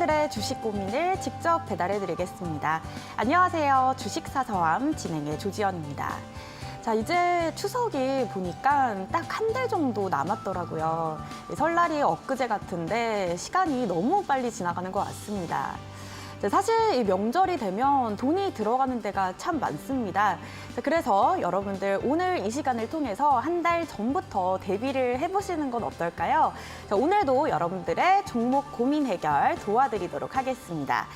여러분들의 주식 고민을 직접 배달해드리겠습니다. 안녕하세요. 주식사서함 진행의 조지연입니다. 자, 이제 추석이 보니까 딱 한 달 정도 남았더라고요. 설날이 엊그제 같은데 시간이 너무 빨리 지나가는 것 같습니다. 사실 이 명절이 되면 돈이 들어가는 데가 참 많습니다. 그래서 여러분들 오늘 이 시간을 통해서 한 달 전부터 대비를 해보시는 건 어떨까요? 자, 오늘도 여러분들의 종목 고민 해결 도와드리도록 하겠습니다.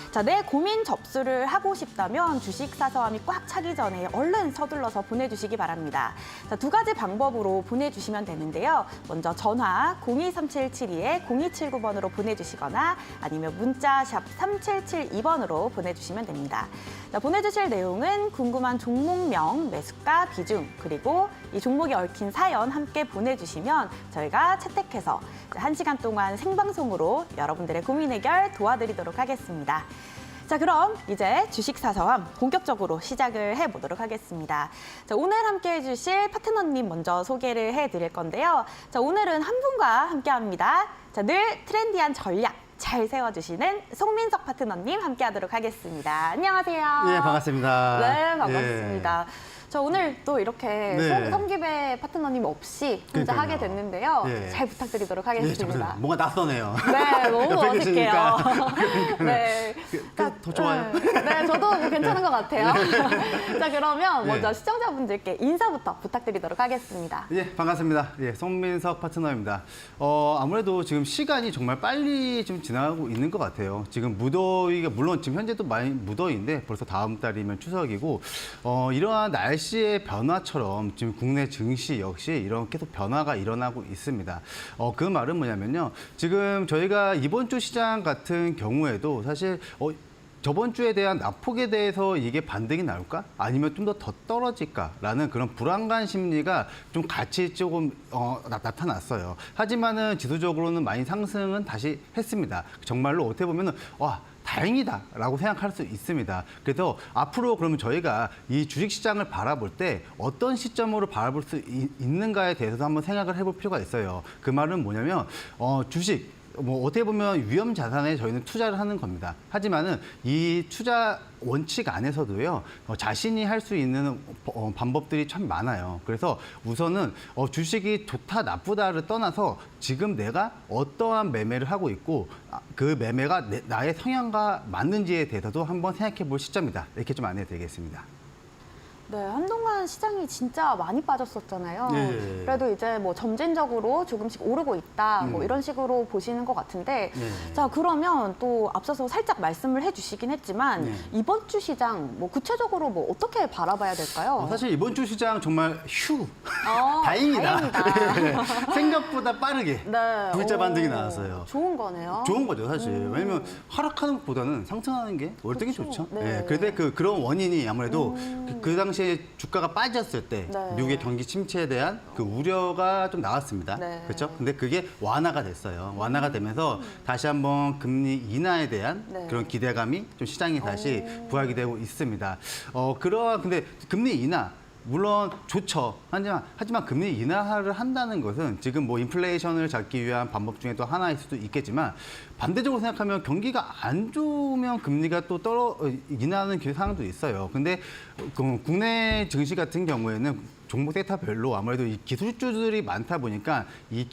자, 내 고민 접수를 하고 싶다면 주식사서함이 꽉 차기 전에 얼른 서둘러서 보내주시기 바랍니다. 자, 두 가지 방법으로 보내주시면 되는데요. 먼저 전화 023772-0279번으로 보내주시거나 아니면 문자 샵 3772번으로 보내주시면 됩니다. 자, 보내주실 내용은 궁금한 종목명, 매수가, 비중, 그리고 이 종목에 얽힌 사연 함께 보내주시면 저희가 채택해서 1시간 동안 생방송으로 여러분들의 고민 해결 도와드리도록 하겠습니다. 자, 그럼 이제 주식사서함 본격적으로 시작을 해보도록 하겠습니다. 자, 오늘 함께 해주실 파트너님 먼저 소개를 해드릴 건데요. 자, 오늘은 한 분과 함께합니다. 자, 늘 트렌디한 전략 잘 세워주시는 송민석 파트너님 함께하도록 하겠습니다. 안녕하세요. 예, 반갑습니다. 네, 반갑습니다. 저 오늘 또 이렇게 네. 송기배 파트너님 없이 혼자 그러니까요. 하게 됐는데요. 예. 잘 부탁드리도록 예, 하겠습니다. 뭔가 낯서네요. 네, 너무 옆에 어색해요. 계시니까. 네. 더 좋아요. 네, 저도 괜찮은 것 같아요. 자, 그러면 먼저 예. 시청자분들께 인사부터 부탁드리도록 하겠습니다. 예, 반갑습니다. 예, 송민석 파트너입니다. 아무래도 지금 시간이 정말 빨리 좀 지나가고 있는 것 같아요. 지금 무더위가 물론 지금 현재도 많이 무더위인데 벌써 다음 달이면 추석이고 이러한 날씨의 변화처럼 지금 국내 증시 역시 이런 계속 변화가 일어나고 있습니다. 그 말은 뭐냐면요. 지금 저희가 이번 주 시장 같은 경우에도 사실 저번 주에 대한 낙폭에 대해서 이게 반등이 나올까? 아니면 좀 더 떨어질까라는 그런 불안감 심리가 좀 같이 조금 나타났어요. 하지만은 지수적으로는 많이 상승은 다시 했습니다. 정말로 어떻게 보면은 와. 다행이다라고 생각할 수 있습니다. 그래서 앞으로 그러면 저희가 이 주식시장을 바라볼 때 어떤 시점으로 바라볼 수 있는가에 대해서도 한번 생각을 해볼 필요가 있어요. 그 말은 뭐냐면 주식 어떻게 보면 위험 자산에 저희는 투자를 하는 겁니다. 하지만은 이 투자 원칙 안에서도요, 자신이 할 수 있는 방법들이 참 많아요. 그래서 우선은 주식이 좋다 나쁘다를 떠나서 지금 내가 어떠한 매매를 하고 있고 그 매매가 나의 성향과 맞는지에 대해서도 한번 생각해 볼 시점이다. 이렇게 좀 안내드리겠습니다. 네, 한동안 시장이 진짜 많이 빠졌었잖아요. 네. 그래도 이제 뭐 점진적으로 조금씩 오르고 있다, 뭐 이런 식으로 보시는 것 같은데, 네. 자, 그러면 또 앞서서 살짝 말씀을 해주시긴 했지만, 네. 이번 주 시장 뭐 구체적으로 뭐 어떻게 바라봐야 될까요? 사실 이번 주 시장 정말 다행이다. 다행이다. 생각보다 빠르게 네. V자 반등이 나왔어요. 좋은 거네요. 좋은 거죠, 사실. 왜냐면 하락하는 것보다는 상승하는 게 월등히 그렇죠. 좋죠. 네. 그런데 그런 원인이 아무래도 그 당시에 주가가 빠졌을 때 네. 미국의 경기 침체에 대한 그 우려가 좀 나왔습니다. 네. 그렇죠? 근데 그게 완화가 됐어요. 완화가 되면서 다시 한번 금리 인하에 대한 네. 그런 기대감이 좀 시장이 다시 부각이 되고 있습니다. 근데 금리 인하 물론 좋죠. 하지만 금리 인하를 한다는 것은 지금 뭐 인플레이션을 잡기 위한 방법 중에 또 하나일 수도 있겠지만 반대적으로 생각하면 경기가 안 좋으면 금리가 또 인하하는 상황도 있어요. 근데 국내 증시 같은 경우에는 종목 섹터별로 아무래도 이 기술주들이 많다 보니까 이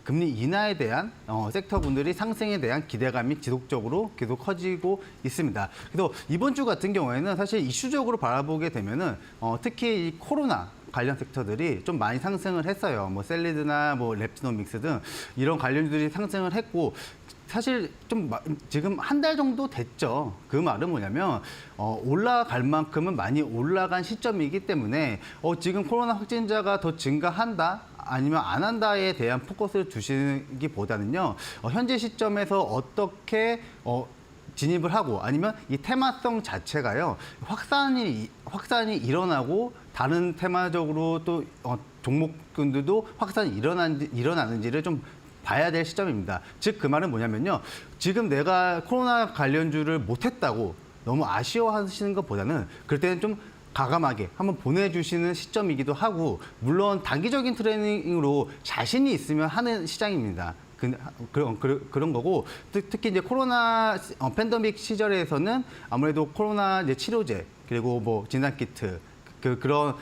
금리 인하에 대한 섹터분들이 상승에 대한 기대감이 지속적으로 계속 커지고 있습니다. 그래서 이번 주 같은 경우에는 사실 이슈적으로 바라보게 되면은 특히 이 코로나 관련 섹터들이 좀 많이 상승을 했어요. 뭐 셀리드나 뭐 랩지노믹스 등 이런 관련주들이 상승을 했고 사실 좀 지금 한 달 정도 됐죠. 그 말은 뭐냐면 올라갈 만큼은 많이 올라간 시점이기 때문에 지금 코로나 확진자가 더 증가한다. 아니면 안 한다에 대한 포커스를 두시기보다는요. 현재 시점에서 어떻게 진입을 하고 아니면 이 테마성 자체가요. 확산이 일어나고 다른 테마적으로 또 종목군들도 확산이 일어나는지를 좀 봐야 될 시점입니다. 즉 그 말은 뭐냐면요. 지금 내가 코로나 관련주를 못했다고 너무 아쉬워하시는 것보다는 그럴 때는 좀 과감하게 한번 보내주시는 시점이기도 하고 물론 단기적인 트레이닝으로 자신이 있으면 하는 시장입니다. 그런 거고 특히 이제 코로나 팬데믹 시절에서는 아무래도 코로나 이제 치료제 그리고 뭐 진단 키트 그런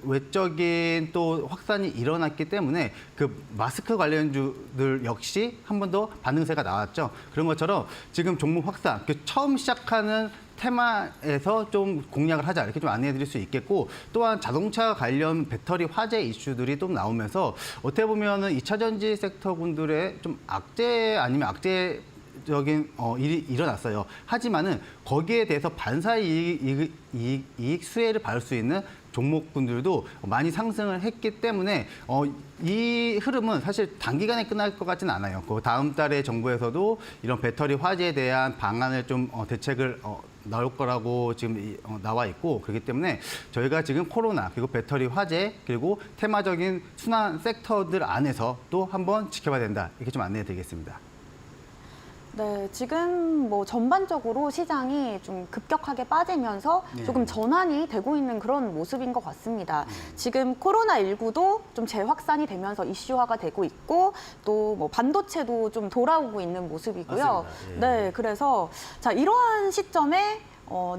외적인 또 확산이 일어났기 때문에 그 마스크 관련주들 역시 한 번 더 반등세가 나왔죠. 그런 것처럼 지금 종목 확산, 처음 시작하는 테마에서 좀 공략을 하자 이렇게 좀 안내해 드릴 수 있겠고 또한 자동차 관련 배터리 화재 이슈들이 또 나오면서 어떻게 보면은 2차 전지 섹터군들의 좀 악재 아니면 악재적인 일이 일어났어요. 하지만은 거기에 대해서 반사 이익 수혜를 받을 수 있는 종목군들도 많이 상승을 했기 때문에 이 흐름은 사실 단기간에 끝날 것 같지는 않아요. 그 다음 달에 정부에서도 이런 배터리 화재에 대한 방안을 좀 대책을 나올 거라고 지금 나와 있고 그렇기 때문에 저희가 지금 코로나 그리고 배터리 화재 그리고 테마적인 순환 섹터들 안에서 또 한번 지켜봐야 된다 이렇게 좀 안내해 드리겠습니다. 네, 지금 뭐 전반적으로 시장이 좀 급격하게 빠지면서 네. 조금 전환이 되고 있는 그런 모습인 것 같습니다. 지금 코로나19도 좀 재확산이 되면서 이슈화가 되고 있고 또 뭐 반도체도 좀 돌아오고 있는 모습이고요. 맞습니다. 예. 네, 그래서 자, 이러한 시점에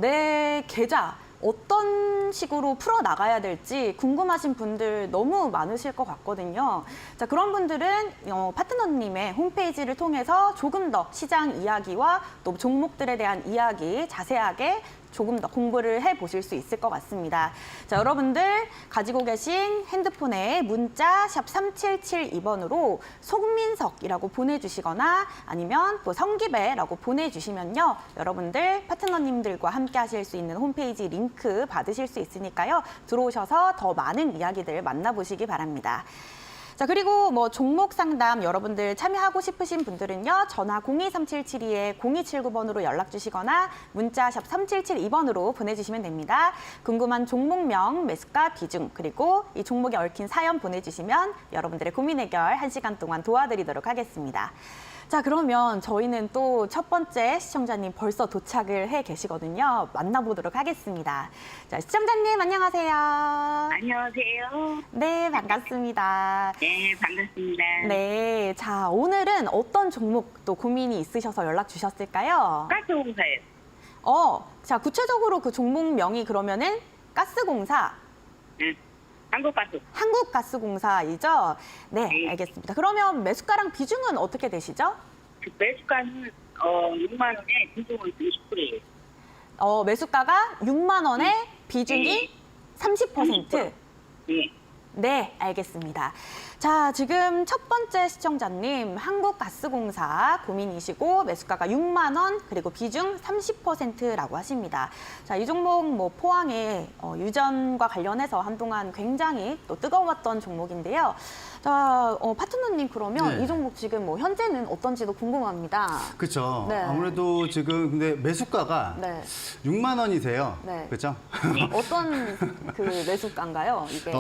내 계좌 어떤 식으로 풀어나가야 될지 궁금하신 분들 너무 많으실 것 같거든요. 자, 그런 분들은 파트너님의 홈페이지를 통해서 조금 더 시장 이야기와 또 종목들에 대한 이야기 자세하게 조금 더 공부를 해보실 수 있을 것 같습니다. 자, 여러분들 가지고 계신 핸드폰에 문자 샵 3772번으로 송민석이라고 보내주시거나 아니면 또 성기배라고 보내주시면요. 여러분들 파트너님들과 함께 하실 수 있는 홈페이지 링크 받으실 수 있으니까요. 들어오셔서 더 많은 이야기들 만나보시기 바랍니다. 자, 그리고 뭐 종목 상담 여러분들 참여하고 싶으신 분들은요. 전화 023772-0279번으로 연락 주시거나 문자 샵 3772번으로 보내주시면 됩니다. 궁금한 종목명, 매수가, 비중, 그리고 이 종목에 얽힌 사연 보내주시면 여러분들의 고민 해결 1시간 동안 도와드리도록 하겠습니다. 자, 그러면 저희는 또 첫 번째 시청자님 벌써 도착을 해 계시거든요. 만나보도록 하겠습니다. 자, 시청자님 안녕하세요. 안녕하세요. 네, 반갑습니다. 네, 반갑습니다. 네, 자, 오늘은 어떤 종목 또 고민이 있으셔서 연락 주셨을까요? 가스공사예요. 자, 구체적으로 그 종목명이 그러면은 가스공사, 네. 한국가스. 한국가스공사이죠? 네, 네. 알겠습니다. 그러면 매수가랑 비중은 어떻게 되시죠? 그 매수가는 6만 원에 비중은 30%예요. 매수가가 6만 원에 비중이 30%. 네. 네, 알겠습니다. 자, 지금 첫 번째 시청자님 한국가스공사 고민이시고 매수가가 6만 원 그리고 비중 30%라고 하십니다. 자, 이 종목 뭐 포항의 유전과 관련해서 한동안 굉장히 또 뜨거웠던 종목인데요. 자, 파트너님 그러면 네. 이 종목 지금 뭐 현재는 어떤지도 궁금합니다. 그렇죠. 네. 아무래도 지금 근데 매수가가 네. 6만 원이세요. 네. 그렇죠? 어떤 그 매수가인가요, 이게?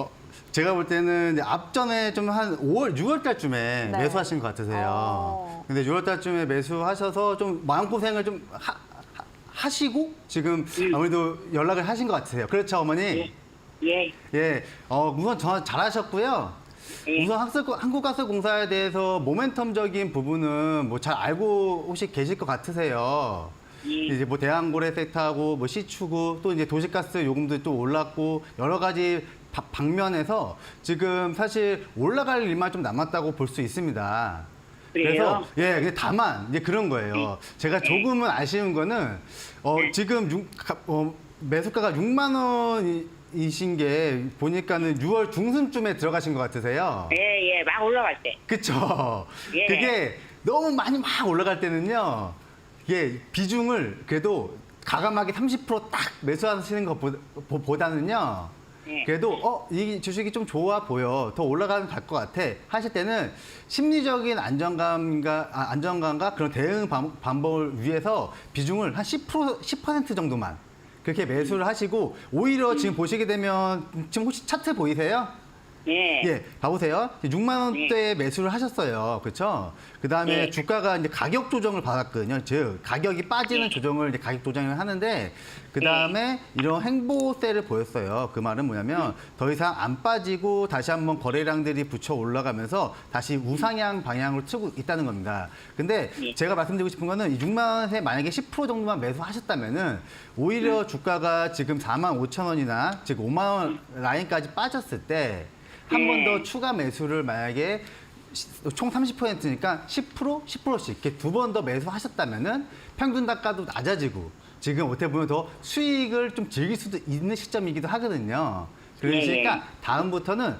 제가 볼 때는 이제 앞전에 좀 한 5월, 6월 달쯤에 네. 매수하신 것 같으세요. 근데 6월 달쯤에 매수하셔서 좀 마음고생을 좀 하시고 지금 아무래도 연락을 하신 것 같으세요. 그렇죠, 어머니? 예. 예. 우선 전화 잘하셨고요. 예. 우선 한국가스공사에 대해서 모멘텀적인 부분은 뭐 잘 알고 혹시 계실 것 같으세요. 예. 이제 뭐 대한고래 섹터하고 뭐 시추구 또 이제 도시가스 요금도 또 올랐고 여러 가지 방면에서 지금 사실 올라갈 일만 좀 남았다고 볼 수 있습니다. 그래요? 그래서 근데 다만 이제 그런 거예요. 제가 조금은 아쉬운 거는 지금 매수가가 6만 원이신 게 보니까는 6월 중순쯤에 들어가신 것 같으세요. 예, 예. 막 올라갈 때. 그쵸? 예. 그게 너무 많이 막 올라갈 때는요. 이게 비중을 그래도 가감하게 30%딱 매수하시는 것보다는요. 네. 그래도 이 주식이 좀 좋아 보여. 더 올라가면 갈 것 같아. 하실 때는 심리적인 안정감과 그런 대응 방법을 위해서 비중을 한 10% 정도만 그렇게 매수를 하시고 오히려 지금 보시게 되면 지금 혹시 차트 보이세요? 예. 예, 봐보세요. 6만 원대 매수를 하셨어요. 그렇죠? 그다음에 네. 주가가 이제 가격 조정을 받았거든요. 즉 가격이 빠지는 조정을 이제 가격 조정을 하는데 그다음에 이런 행보세를 보였어요. 그 말은 뭐냐면 더 이상 안 빠지고 다시 한번 거래량들이 붙여 올라가면서 다시 우상향 방향으로 치고 있다는 겁니다. 근데 제가 말씀드리고 싶은 거는 이 6만 원에 만약에 10% 정도만 매수하셨다면은 오히려 주가가 지금 4만 5천 원이나 즉 5만 원 라인까지 빠졌을 때 한 번 더 추가 매수를 만약에 총 30%니까 10%, 10%씩 이렇게 두 번 더 매수하셨다면은 평균 단가도 낮아지고 지금 어떻게 보면 더 수익을 좀 즐길 수도 있는 시점이기도 하거든요. 그러니까 다음부터는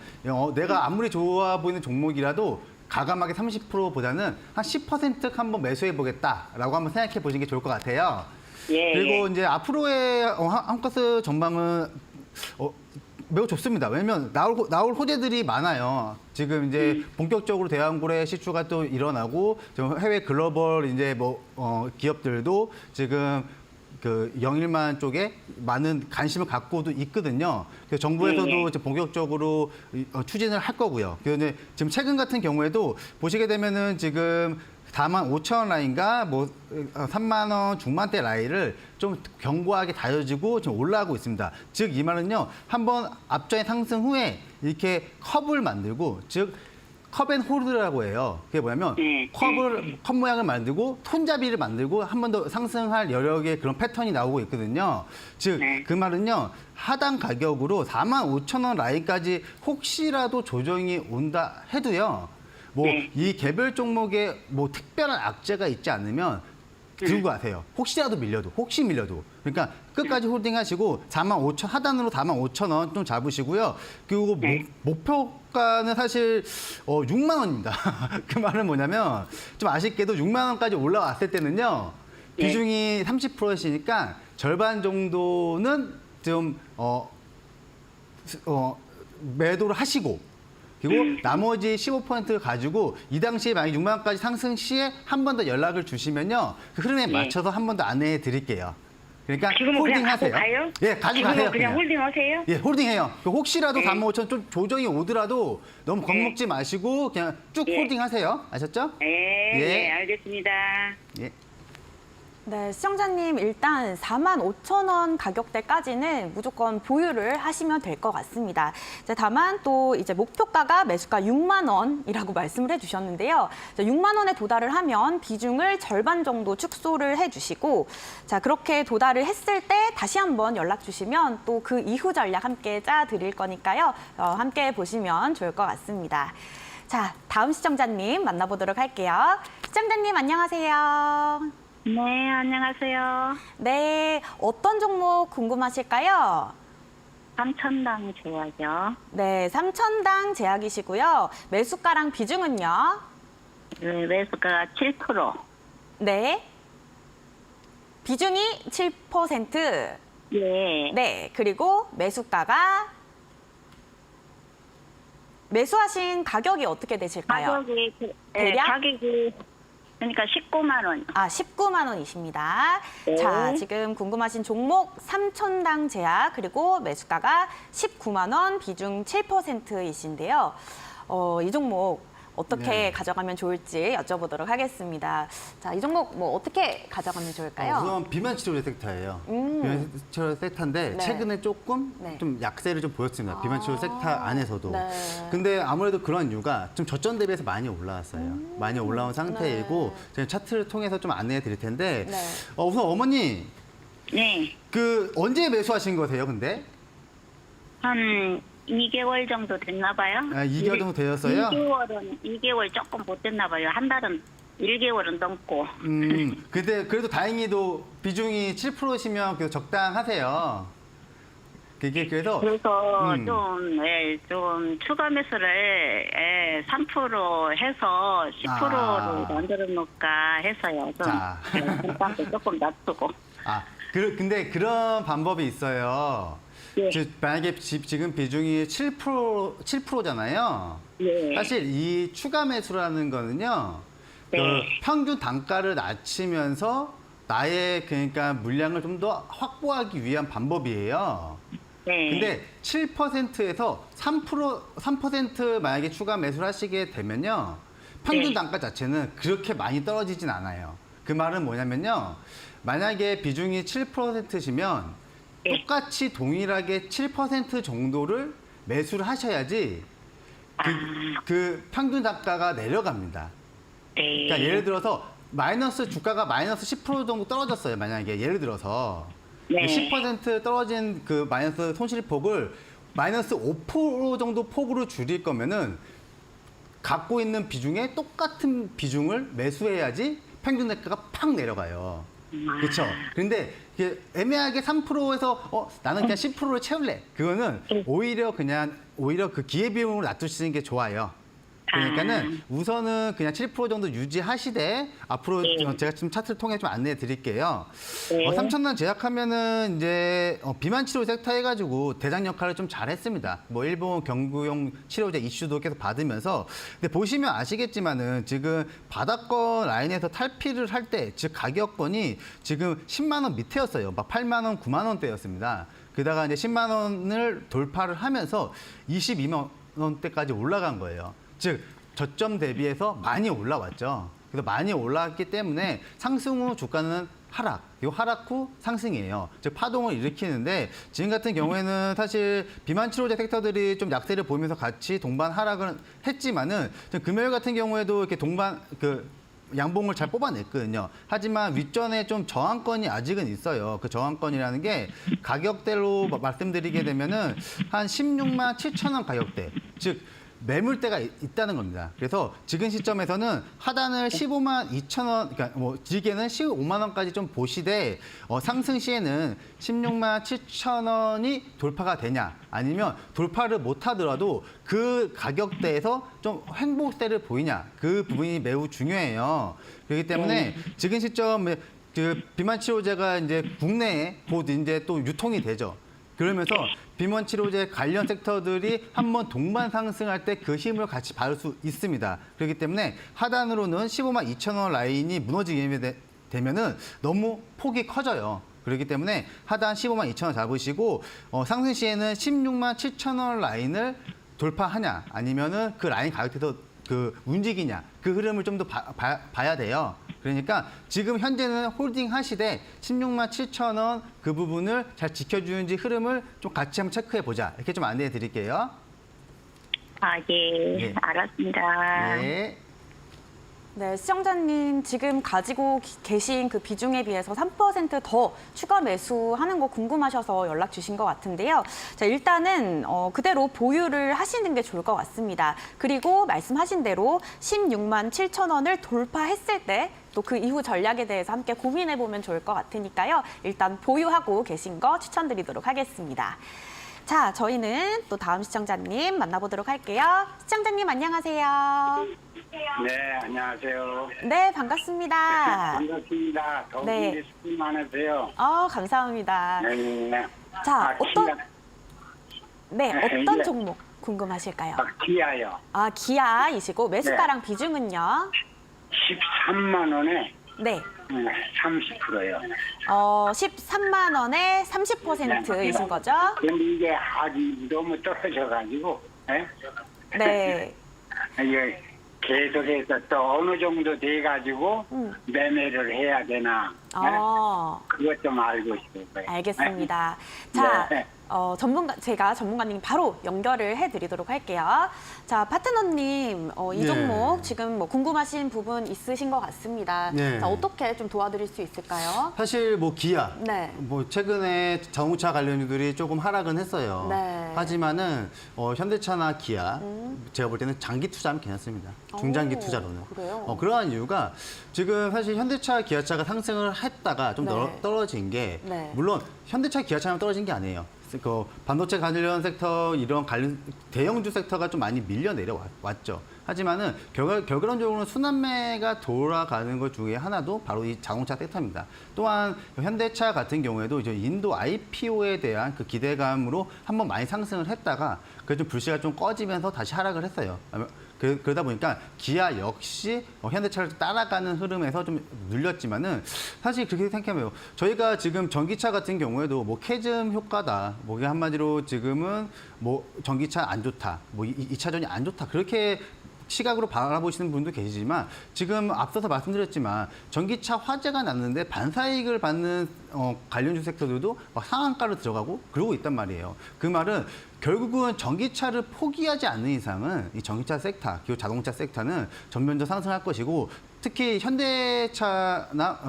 내가 아무리 좋아 보이는 종목이라도 과감하게 30%보다는 한 10% 한번 매수해 보겠다라고 한번 생각해 보시는 게 좋을 것 같아요. 예. 그리고 이제 앞으로의 한가스 전망은 매우 좋습니다. 왜냐면 나올 호재들이 많아요. 지금 이제 본격적으로 대왕고래 시추가 또 일어나고 좀 해외 글로벌 이제 기업들도 지금 그 영일만 쪽에 많은 관심을 갖고도 있거든요. 그래서 정부에서도 이제 본격적으로 추진을 할 거고요. 그런데 지금 최근 같은 경우에도 보시게 되면은 지금 4만 5천 원 라인과 3만 원 중반대 라인을 좀 견고하게 다져지고 좀 올라가고 있습니다. 즉 이 말은요. 한번 앞전의 상승 후에 이렇게 컵을 만들고 즉 컵앤홀드라고 해요. 그게 뭐냐면 컵 모양을 만들고 손잡이를 만들고 한 번 더 상승할 여력의 그런 패턴이 나오고 있거든요. 즉 그 말은요. 하단 가격으로 4만 5천 원 라인까지 혹시라도 조정이 온다 해도요. 이 개별 종목에 특별한 악재가 있지 않으면 들고 가세요. 혹시라도 혹시 밀려도. 그러니까 끝까지 홀딩하시고 4만 5천 하단으로 4만 5천 원 좀 잡으시고요. 그리고 목표가는 사실 6만 원입니다. 그 말은 뭐냐면 좀 아쉽게도 6만 원까지 올라왔을 때는요. 비중이 30%였으니까 절반 정도는 좀 매도를 하시고 그리고 나머지 15% 가지고 이 당시에 만약 6만 원까지 상승 시에 한 번 더 연락을 주시면요. 그 흐름에 맞춰서 한 번 더 안내해 드릴게요. 그러니까 지금은 홀딩하세요. 그냥 갖고 가요? 예, 가져가세요. 그냥 홀딩하세요? 예, 홀딩해요. 혹시라도 4만 5천 좀 조정이 오더라도 너무 겁먹지 마시고 그냥 쭉 홀딩하세요. 아셨죠? 예, 알겠습니다. 예. 네, 시청자님 일단 4만 5천 원 가격대까지는 무조건 보유를 하시면 될 것 같습니다. 다만 또 이제 목표가가 매수가 6만 원이라고 말씀을 해주셨는데요. 6만 원에 도달을 하면 비중을 절반 정도 축소를 해주시고, 자 그렇게 도달을 했을 때 다시 한번 연락 주시면 또 그 이후 전략 함께 짜 드릴 거니까요. 함께 보시면 좋을 것 같습니다. 자, 다음 시청자님 만나보도록 할게요. 시청자님 안녕하세요. 네, 안녕하세요. 네, 어떤 종목 궁금하실까요? 삼천당 제약이요. 네, 3천당 제약이시고요. 매수가랑 비중은요? 네, 매수가가 7%. 네. 비중이 7%. 예. 네, 그리고 매수가가 매수하신 가격이 어떻게 되실까요? 가격이, 대략? 가격이, 그러니까 19만 원. 19만 원이십니다. 네. 자, 지금 궁금하신 종목 3천당 제약 그리고 매수가가 19만 원, 비중 7%이신데요. 이 종목 어떻게 가져가면 좋을지 여쭤보도록 하겠습니다. 자, 이 종목 어떻게 가져가면 좋을까요? 우선 비만 치료 섹터예요. 비만 치료 섹터인데 네. 최근에 조금 네. 좀 약세를 좀 보였습니다. 비만 치료 섹터 안에서도. 네. 근데 아무래도 그런 이유가 좀 저점 대비해서 많이 올라왔어요. 많이 올라온 상태이고 저희 차트를 통해서 좀 안내해 드릴 텐데 네. 우선 어머니 네. 언제 매수하신 거세요? 근데 한 2개월 정도 됐나 봐요. 2개월 정도 되었어요? 2개월 조금 못 됐나 봐요. 한 달은 1개월은 넘고. 근데 그래도 다행히도 비중이 7%시면 그래도 적당하세요. 그래서 좀 추가 매수를 3% 해서 10%로 만들어 놓을까 해서요. 자. 조금 낮추고. 근데 그런 방법이 있어요. 예. 만약에 지금 비중이 7%잖아요. 예. 사실 이 추가 매수라는 거는요. 네. 그 평균 단가를 낮추면서 나의 그러니까 물량을 좀 더 확보하기 위한 방법이에요. 네. 근데 7%에서 3% 만약에 추가 매수를 하시게 되면요. 평균 네. 단가 자체는 그렇게 많이 떨어지진 않아요. 그 말은 뭐냐면요. 만약에 비중이 7%시면 네. 똑같이 동일하게 7% 정도를 매수를 하셔야지 그 평균 단가가 내려갑니다. 네. 그러니까 예를 들어서 주가가 마이너스 10% 정도 떨어졌어요. 만약에 예를 들어서 네. 10% 떨어진 그 마이너스 손실폭을 마이너스 5% 정도 폭으로 줄일 거면은 갖고 있는 비중에 똑같은 비중을 매수해야지 평균 단가가 팍 내려가요. 그렇죠? 그런데 이게 애매하게 3%에서 나는 그냥 10%를 채울래. 그거는 오히려 그 기회비용으로 놔두시는 게 좋아요. 그러니까는 우선은 그냥 7% 정도 유지하시되 앞으로 네. 제가 지금 차트를 통해 좀 안내해 드릴게요. 네. 3,000원 제약하면은 이제 비만 치료 섹터 해가지고 대장 역할을 좀 잘했습니다. 뭐 일본 경구용 치료제 이슈도 계속 받으면서 근데 보시면 아시겠지만은 지금 바닥권 라인에서 탈피를 할 때 즉 가격권이 지금 10만 원 밑에였어요. 막 8만 원, 9만 원대였습니다. 그다가 이제 10만 원을 돌파를 하면서 22만 원대까지 올라간 거예요. 즉 저점 대비해서 많이 올라왔죠. 그래서 많이 올라왔기 때문에 상승 후 주가는 하락, 그리고 하락 후 상승이에요. 즉 파동을 일으키는데 지금 같은 경우에는 사실 비만 치료제 섹터들이 좀 약세를 보이면서 같이 동반 하락을 했지만은 금요일 같은 경우에도 이렇게 동반 양봉을 잘 뽑아냈거든요. 하지만 윗전에 좀 저항권이 아직은 있어요. 그 저항권이라는 게 가격대로 말씀드리게 되면은 한 16만 7천 원 가격대, 즉 매물대가 있다는 겁니다. 그래서 지금 시점에서는 하단을 15만 2천 원, 그러니까 뭐 길게는 15만 원까지 좀 보시되 상승 시에는 16만 7천 원이 돌파가 되냐, 아니면 돌파를 못 하더라도 그 가격대에서 좀 횡보세를 보이냐, 그 부분이 매우 중요해요. 그렇기 때문에 지금 시점에 그 비만 치료제가 이제 국내에 곧 이제 또 유통이 되죠. 그러면서 비만 치료제 관련 섹터들이 한번 동반 상승할 때 그 힘을 같이 받을 수 있습니다. 그렇기 때문에 하단으로는 15만 2천 원 라인이 무너지게 되면은 너무 폭이 커져요. 그렇기 때문에 하단 15만 2천 원 잡으시고 상승 시에는 16만 7천 원 라인을 돌파하냐, 아니면은 그 라인 가격대에서 움직이냐, 그 흐름을 좀 더 봐야 돼요. 그러니까 지금 현재는 홀딩 하시되 16만 7천 원 그 부분을 잘 지켜주는지 흐름을 좀 같이 한번 체크해 보자. 이렇게 좀 안내해 드릴게요. 예. 네. 알았습니다. 네. 네, 시청자님 지금 가지고 계신 그 비중에 비해서 3%더 추가 매수하는 거 궁금하셔서 연락 주신 것 같은데요. 자, 일단은 그대로 보유를 하시는 게 좋을 것 같습니다. 그리고 말씀하신 대로 16만 7천 원을 돌파했을 때 또 그 이후 전략에 대해서 함께 고민해 보면 좋을 것 같으니까요. 일단 보유하고 계신 거 추천드리도록 하겠습니다. 자, 저희는 또 다음 시청자님 만나보도록 할게요. 시청자님 안녕하세요. 네, 안녕하세요. 네, 반갑습니다. 반갑습니다. 네. 더욱이 수고 많으세요. 감사합니다. 네. 자, 네, 어떤 네. 종목 궁금하실까요? 기아요. 기아이시고 매수가랑 비중은요? 13만 원에 네. 30%요. 13만 원에 30%이신 거죠? 근데 이게 아주 너무 떨어져가지고, 예? 네. 이게 계속해서 또 어느 정도 돼가지고 매매를 해야 되나? 예? 그것 좀 알고 싶어요. 알겠습니다. 자, 네. 제가 전문가님 바로 연결을 해드리도록 할게요. 자, 파트너님, 이 네. 종목 지금 뭐 궁금하신 부분 있으신 것 같습니다. 네. 자, 어떻게 좀 도와드릴 수 있을까요? 사실 뭐 기아, 네. 뭐 최근에 자동차 관련주들이 조금 하락은 했어요. 네. 하지만은 현대차나 기아, 제가 볼 때는 장기 투자하면 괜찮습니다. 중장기 오, 투자로는. 그래요? 그러한 이유가 지금 사실 현대차, 기아차가 상승을 했다가 좀 네. 떨어진 게 네. 물론 현대차, 기아차만 떨어진 게 아니에요. 그 반도체 관련 섹터 이런 대형주 섹터가 좀 많이 밀려 내려왔죠. 하지만은 결과론적으로는 순환매가 돌아가는 것 중에 하나도 바로 이 자동차 섹터입니다. 또한 현대차 같은 경우에도 이제 인도 IPO에 대한 그 기대감으로 한번 많이 상승을 했다가 그 좀 불씨가 좀 꺼지면서 다시 하락을 했어요. 그러다 보니까 기아 역시 현대차를 따라가는 흐름에서 좀 눌렸지만은 사실 그렇게 생각하면 저희가 지금 전기차 같은 경우에도 뭐 캐즘 효과다, 뭐 이게 한마디로 지금은 뭐 전기차 안 좋다, 뭐 2차전이 안 좋다 그렇게 시각으로 바라보시는 분도 계시지만 지금 앞서서 말씀드렸지만 전기차 화재가 났는데 반사이익을 받는 관련주 섹터들도 막 상한가로 들어가고 그러고 있단 말이에요. 그 말은 결국은 전기차를 포기하지 않는 이상은 이 전기차 섹터, 그리고 자동차 섹터는 전면적 상승할 것이고 특히 현대차나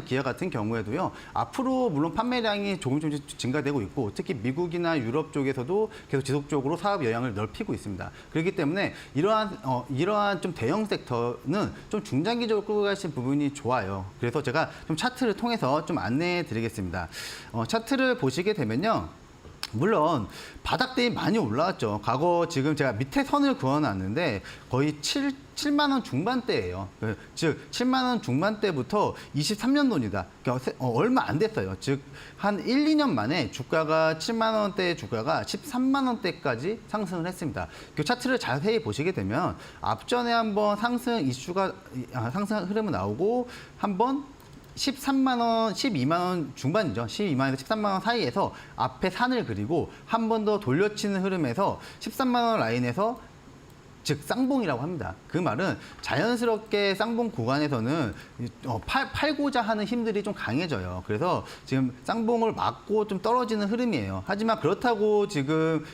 기아 같은 경우에도요. 앞으로 물론 판매량이 조금씩 증가되고 있고 특히 미국이나 유럽 쪽에서도 계속 지속적으로 사업 영향을 넓히고 있습니다. 그렇기 때문에 이러한 좀 대형 섹터는 좀 중장기적으로 끌고 가신 부분이 좋아요. 그래서 제가 좀 차트를 통해서 좀 안내해 드리겠습니다. 차트를 보시게 되면요. 물론 바닥대에 많이 올라왔죠. 과거 지금 제가 밑에 선을 그어놨는데 거의 7만 원 중반대예요. 즉 7만 원 중반대부터 23년도입니다. 그러니까 얼마 안 됐어요. 즉 한 1, 2년 만에 주가가 7만 원대의 주가가 13만 원대까지 상승을 했습니다. 그 차트를 자세히 보시게 되면 앞전에 한번 상승 흐름은 나오고 한번 13만 원, 12만 원 중반이죠. 12만 원에서 13만 원 사이에서 앞에 산을 그리고 한 번 더 돌려치는 흐름에서 13만 원 라인에서 즉 쌍봉이라고 합니다. 그 말은 자연스럽게 쌍봉 구간에서는 팔고자 하는 힘들이 좀 강해져요. 그래서 지금 쌍봉을 막고 좀 떨어지는 흐름이에요. 하지만 그렇다고 지금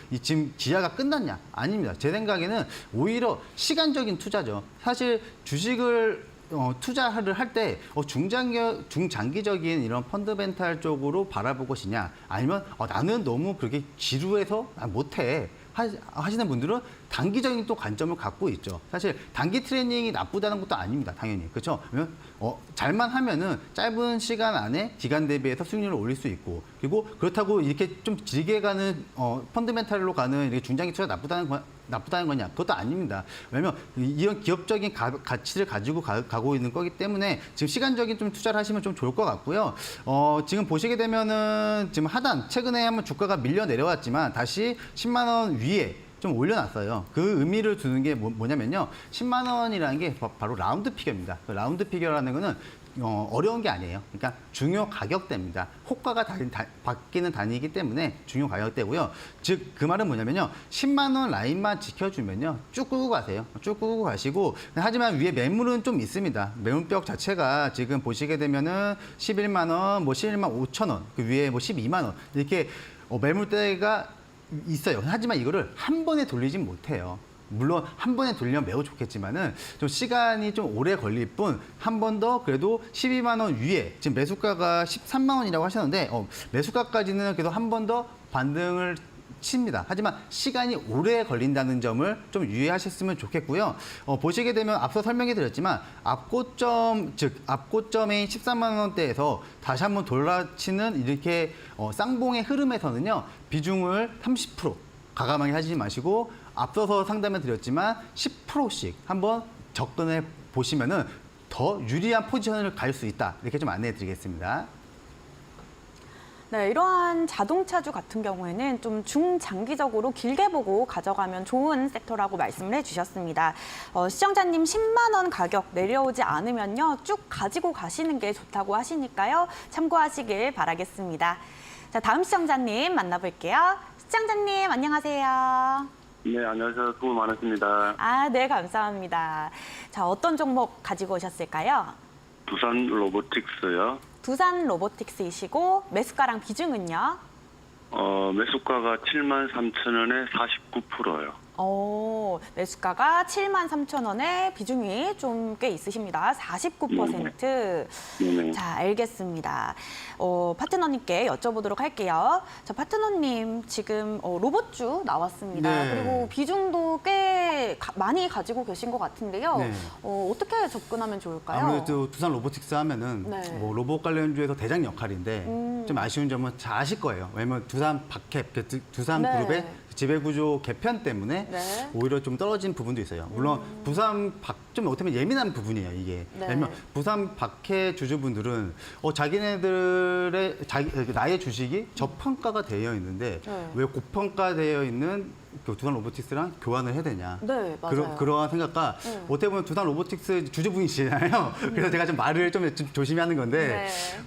기아가 끝났냐? 아닙니다. 제 생각에는 오히려 시간적인 투자죠. 사실 주식을 투자를 할 때 중장기적인 이런 펀드멘탈 쪽으로 바라볼 것이냐 아니면 나는 너무 그렇게 지루해서 못해 하시는 분들은 단기적인 또 관점을 갖고 있죠. 사실 단기 트레이닝이 나쁘다는 것도 아닙니다. 당연히. 그렇죠? 잘만 하면은 짧은 시간 안에 기간 대비해서 수익률을 올릴 수 있고 그리고 그렇다고 이렇게 좀 길게 가는 펀드멘탈로 가는 이렇게 중장기 투자 나쁘다는 거냐? 그것도 아닙니다. 왜냐하면 이런 기업적인 가치를 가지고 가고 있는 거기 때문에 지금 시간적인 좀 투자를 하시면 좀 좋을 것 같고요. 지금 보시게 되면은 지금 하단 최근에 한번 주가가 밀려 내려왔지만 다시 10만 원 위에 좀 올려놨어요. 그 의미를 두는 게 뭐냐면요. 10만 원이라는 게 바로 라운드 피겨입니다. 그 라운드 피겨라는 거는 어려운 게 아니에요. 그러니까 중요 가격대입니다. 호가가 바뀌는 단위이기 때문에 중요 가격대고요. 즉 그 말은 뭐냐면요. 10만 원 라인만 지켜주면요. 쭉 끌고 가세요. 쭉 끌고 가시고 하지만 위에 매물은 좀 있습니다. 매물벽 자체가 지금 보시게 되면은 11만 원, 뭐 11만 5천 원, 그 위에 뭐 12만 원 이렇게 매물대가 있어요. 하지만 이거를 한 번에 돌리진 못해요. 물론 한 번에 돌리면 매우 좋겠지만은 좀 시간이 좀 오래 걸릴 뿐 한 번 더 그래도 12만 원 위에 지금 매수가가 13만 원이라고 하셨는데 매수가까지는 그래도 한 번 더 반등을 칩니다. 하지만 시간이 오래 걸린다는 점을 좀 유의하셨으면 좋겠고요. 보시게 되면 앞서 설명해 드렸지만 앞고점 즉 앞고점인 13만 원대에서 다시 한번 돌아치는 이렇게 쌍봉의 흐름에서는요. 비중을 30% 과감하게 하지 마시고 앞서서 상담해 드렸지만 10%씩 한번 접근해 보시면은 더 유리한 포지션을 갈 수 있다. 이렇게 좀 안내해 드리겠습니다. 네, 이러한 자동차주 같은 경우에는 좀 중장기적으로 길게 보고 가져가면 좋은 섹터라고 말씀을 해주셨습니다. 시청자님 10만 원 가격 내려오지 않으면요. 쭉 가지고 가시는 게 좋다고 하시니까요. 참고하시길 바라겠습니다. 자, 다음 시청자님 만나볼게요. 시청자님 안녕하세요. 네, 안녕하세요. 수고 많으십니다. 네, 감사합니다. 자, 어떤 종목 가지고 오셨을까요? 두산 로보틱스요. 두산 로보틱스이시고 매수가랑 비중은요? 매수가가 73,000원에 49%요. 매수가가 73,000원에 비중이 좀 꽤 있으십니다. 49%. 네네. 자, 알겠습니다. 파트너님께 여쭤보도록 할게요. 자, 파트너님 지금 로봇주 나왔습니다. 네. 그리고 비중도 꽤 많이 가지고 계신 것 같은데요. 네. 어떻게 접근하면 좋을까요? 아무래도 두산 로보틱스 하면은 네. 뭐 로봇 관련주에서 대장 역할인데 좀 아쉬운 점은 잘 아실 거예요. 왜냐면 두산 박캡, 두산 네. 그룹의 지배구조 개편 때문에 네. 오히려 좀 떨어진 부분도 있어요. 물론 부산 밖 좀 어떻게 보면 예민한 부분이에요, 이게. 네. 왜냐면 부산 밖의 주주분들은 자기네들의 나의 주식이 저평가가 되어 있는데 네. 왜 고평가되어 있는 그 두산 로보틱스랑 교환을 해야 되냐. 네, 맞아요. 그러한 생각과 어떻게 보면 두산 로보틱스 주주분이시잖아요. 그래서 제가 좀 말을 좀 조심히 하는 건데 네.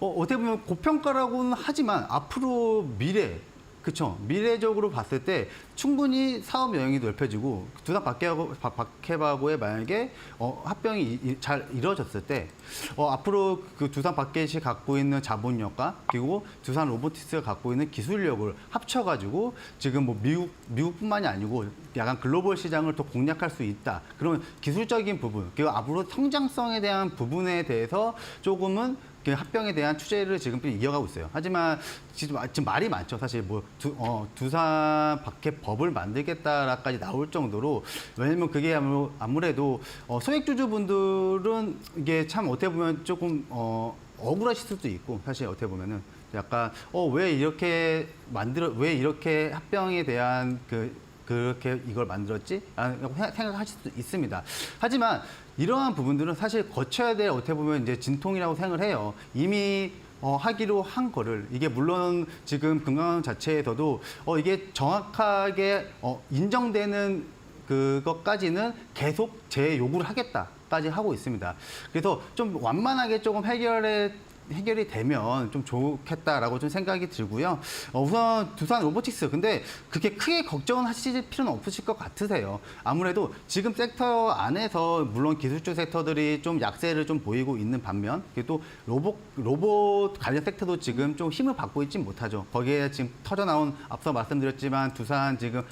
어떻게 보면 고평가라고는 하지만 앞으로 그쵸. 미래적으로 봤을 때 충분히 사업 영역이 넓혀지고 두산 박해바고에 만약에 합병이 잘 이루어졌을 때 앞으로 그 두산 박켓이 갖고 있는 자본력과 그리고 두산 로보틱스가 갖고 있는 기술력을 합쳐가지고 지금 뭐 미국뿐만이 아니고 약간 글로벌 시장을 더 공략할 수 있다. 그러면 기술적인 부분 그리고 앞으로 성장성에 대한 부분에 대해서 조금은 그 합병에 대한 추재를 지금 이어가고 있어요. 하지만 지금 말이 많죠. 사실 뭐 두산 밖에 법을 만들겠다라까지 나올 정도로 왜냐면 그게 아무래도 소액주주분들은 이게 참 어떻게 보면 조금 억울하실 수도 있고 사실 어떻게 보면은 약간 왜 이렇게 합병에 대한 그렇게 이걸 만들었지? 라고 생각하실 수 있습니다. 하지만 이러한 부분들은 사실 거쳐야 될 어떻게 보면 이제 진통이라고 생각을 해요. 이미 하기로 한 거를 이게 물론 지금 금강원 자체에서도 이게 정확하게 인정되는 그것까지는 계속 재요구를 하겠다까지 하고 있습니다. 그래서 좀 완만하게 조금 해결이 되면 좀 좋겠다라고 좀 생각이 들고요. 우선 두산 로보틱스 근데 그렇게 크게 걱정은 하실 필요는 없으실 것 같으세요. 아무래도 지금 섹터 안에서 물론 기술주 섹터들이 좀 약세를 좀 보이고 있는 반면 또 로봇 관련 섹터도 지금 좀 힘을 받고 있지 못하죠. 거기에 지금 터져나온 앞서 말씀드렸지만 두산 지금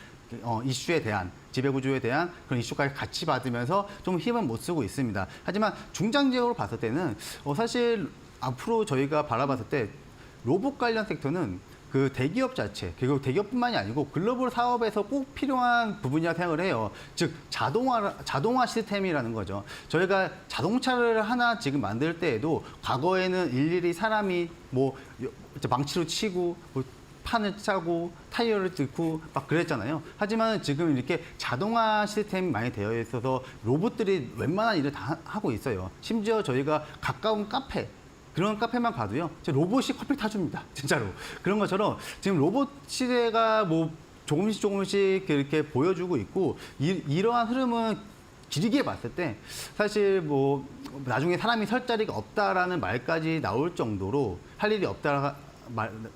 이슈에 대한 지배구조에 대한 그런 이슈까지 같이 받으면서 좀 힘을 못 쓰고 있습니다. 하지만 중장기적으로 봤을 때는 사실 앞으로 저희가 바라봤을 때 로봇 관련 섹터는 그 대기업 자체 그리고 대기업뿐만이 아니고 글로벌 사업에서 꼭 필요한 부분이라 생각을 해요. 즉 자동화 시스템이라는 거죠. 저희가 자동차를 하나 지금 만들 때에도 과거에는 일일이 사람이 뭐 망치로 치고 판을 짜고 타이어를 뚫고 막 그랬잖아요. 하지만 지금 이렇게 자동화 시스템이 많이 되어 있어서 로봇들이 웬만한 일을 다 하고 있어요. 심지어 저희가 가까운 그런 카페만 가도요. 로봇이 커피 타줍니다. 진짜로. 그런 것처럼 지금 로봇 시대가 뭐 조금씩 이렇게 보여주고 있고 이러한 흐름은 길게 봤을 때 사실 뭐 나중에 사람이 설 자리가 없다라는 말까지 나올 정도로 할 일이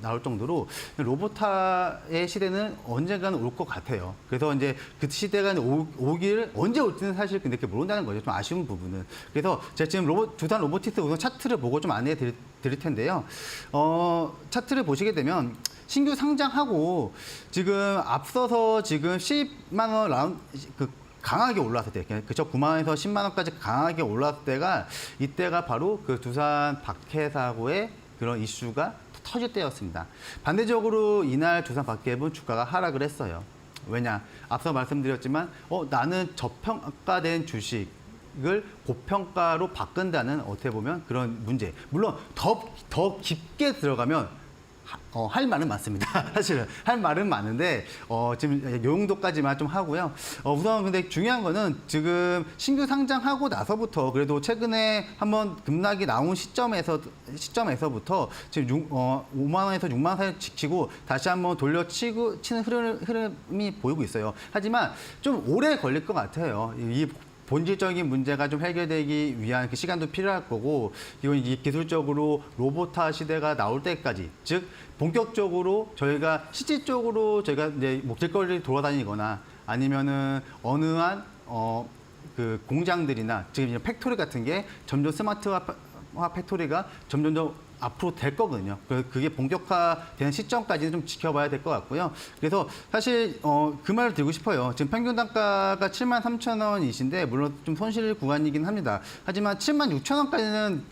나올 정도로 로봇화의 시대는 언젠가는 올 것 같아요. 그래서 이제 그 시대가 오기를 언제 올지는 사실 그렇게 모른다는 거죠. 좀 아쉬운 부분은. 그래서 제가 지금 두산 로보틱스 우선 차트를 보고 좀 안내해 드릴 텐데요. 차트를 보시게 되면 신규 상장하고 지금 앞서서 지금 10만 원 라운드 강하게 올랐을 때, 그쵸? 9만 원에서 10만 원까지 강하게 올랐을 때가 이때가 바로 그 두산 박해사고의 그런 이슈가 터질 때였습니다. 반대적으로 이날 두산 박해앱은 주가가 하락을 했어요. 왜냐? 앞서 말씀드렸지만 나는 저평가된 주식을 고평가로 바꾼다는 어떻게 보면 그런 문제. 물론 더 깊게 들어가면 할 말은 많습니다. 사실은 할 말은 많은데 지금 요 정도까지만 좀 하고요. 우선 근데 중요한 거는 지금 신규 상장하고 나서부터 그래도 최근에 한번 급락이 나온 시점에서부터 지금 5만 원에서 6만 원 사이 지키고 다시 한번 치는 흐름이 보이고 있어요. 하지만 좀 오래 걸릴 것 같아요. 이 본질적인 문제가 좀 해결되기 위한 그 시간도 필요할 거고, 이건 기술적으로 로봇화 시대가 나올 때까지, 즉 본격적으로 저희가 실질적으로 저희가 이제 길거리를 돌아다니거나 아니면은 어느 한 그 공장들이나 지금 이제 팩토리 같은 게 점점 스마트화 팩토리가 점점 앞으로 될 거거든요. 그게 본격화되는 시점까지는 좀 지켜봐야 될 것 같고요. 그래서 사실 그 말을 드리고 싶어요. 지금 평균 단가가 73,000원이신데 물론 좀 손실 구간이긴 합니다. 하지만 76,000원까지는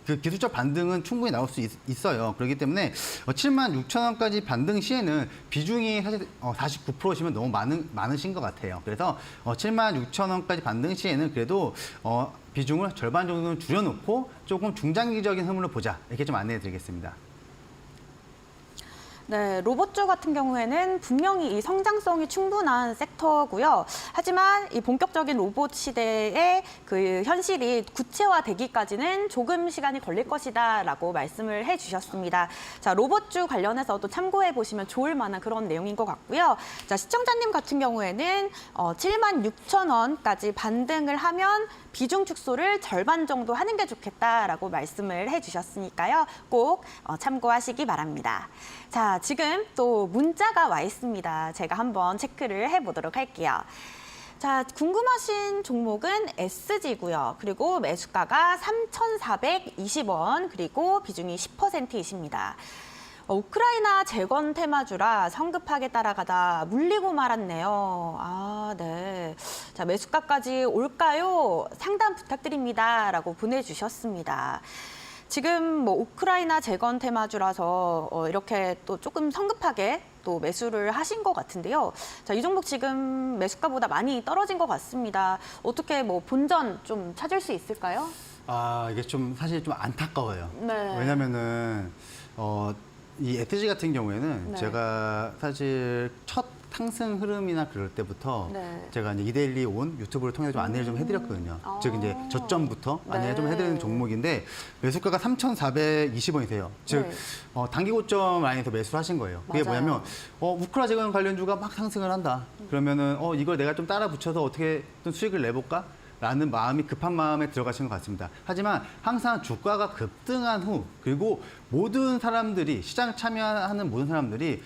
그 기술적 반등은 충분히 나올 수 있어요. 그렇기 때문에 76,000원까지 반등 시에는 비중이 사실 49%시면 너무 많으신 것 같아요. 그래서 76,000원까지 반등 시에는 그래도 비중을 절반 정도는 줄여놓고 조금 중장기적인 흐름으로 보자. 이렇게 좀 안내해 드리겠습니다. 네, 로봇주 같은 경우에는 분명히 이 성장성이 충분한 섹터고요. 하지만 이 본격적인 로봇 시대의 그 현실이 구체화되기까지는 조금 시간이 걸릴 것이다라고 말씀을 해주셨습니다. 자, 로봇주 관련해서도 참고해 보시면 좋을 만한 그런 내용인 것 같고요. 자, 시청자님 같은 경우에는 76,000원까지 반등을 하면 비중 축소를 절반 정도 하는 게 좋겠다라고 말씀을 해주셨으니까요. 꼭 참고하시기 바랍니다. 자, 지금 또 문자가 와 있습니다. 제가 한번 체크를 해보도록 할게요. 자, 궁금하신 종목은 SG고요. 그리고 매수가가 3,420원, 그리고 비중이 10%이십니다. 우크라이나 재건 테마주라 성급하게 따라가다 물리고 말았네요. 아, 네. 자, 매수가까지 올까요? 상담 부탁드립니다. 라고 보내주셨습니다. 지금 뭐 우크라이나 재건 테마주라서 이렇게 또 조금 성급하게 또 매수를 하신 것 같은데요. 자, 이 종목 지금 매수가보다 많이 떨어진 것 같습니다. 어떻게 뭐 본전 좀 찾을 수 있을까요? 아, 이게 좀 사실 좀 안타까워요. 네. 왜냐면은 이 SG 같은 경우에는 네. 제가 사실 첫 상승 흐름이나 그럴 때부터 네. 제가 이제 이데일리 온 유튜브를 통해서 좀 안내를 좀 해드렸거든요. 즉 이제 저점부터 안내를 좀 네. 해드리는 종목인데 매수가가 3,420원이세요. 즉 네. 단기 고점 라인에서 매수를 하신 거예요. 그게 맞아요. 뭐냐면 우크라 재건 관련주가 막 상승을 한다. 그러면은 이걸 내가 좀 따라 붙여서 어떻게 좀 수익을 내볼까? 라는 마음이 급한 마음에 들어가신 것 같습니다. 하지만 항상 주가가 급등한 후 그리고 모든 사람들이 시장 참여하는 모든 사람들이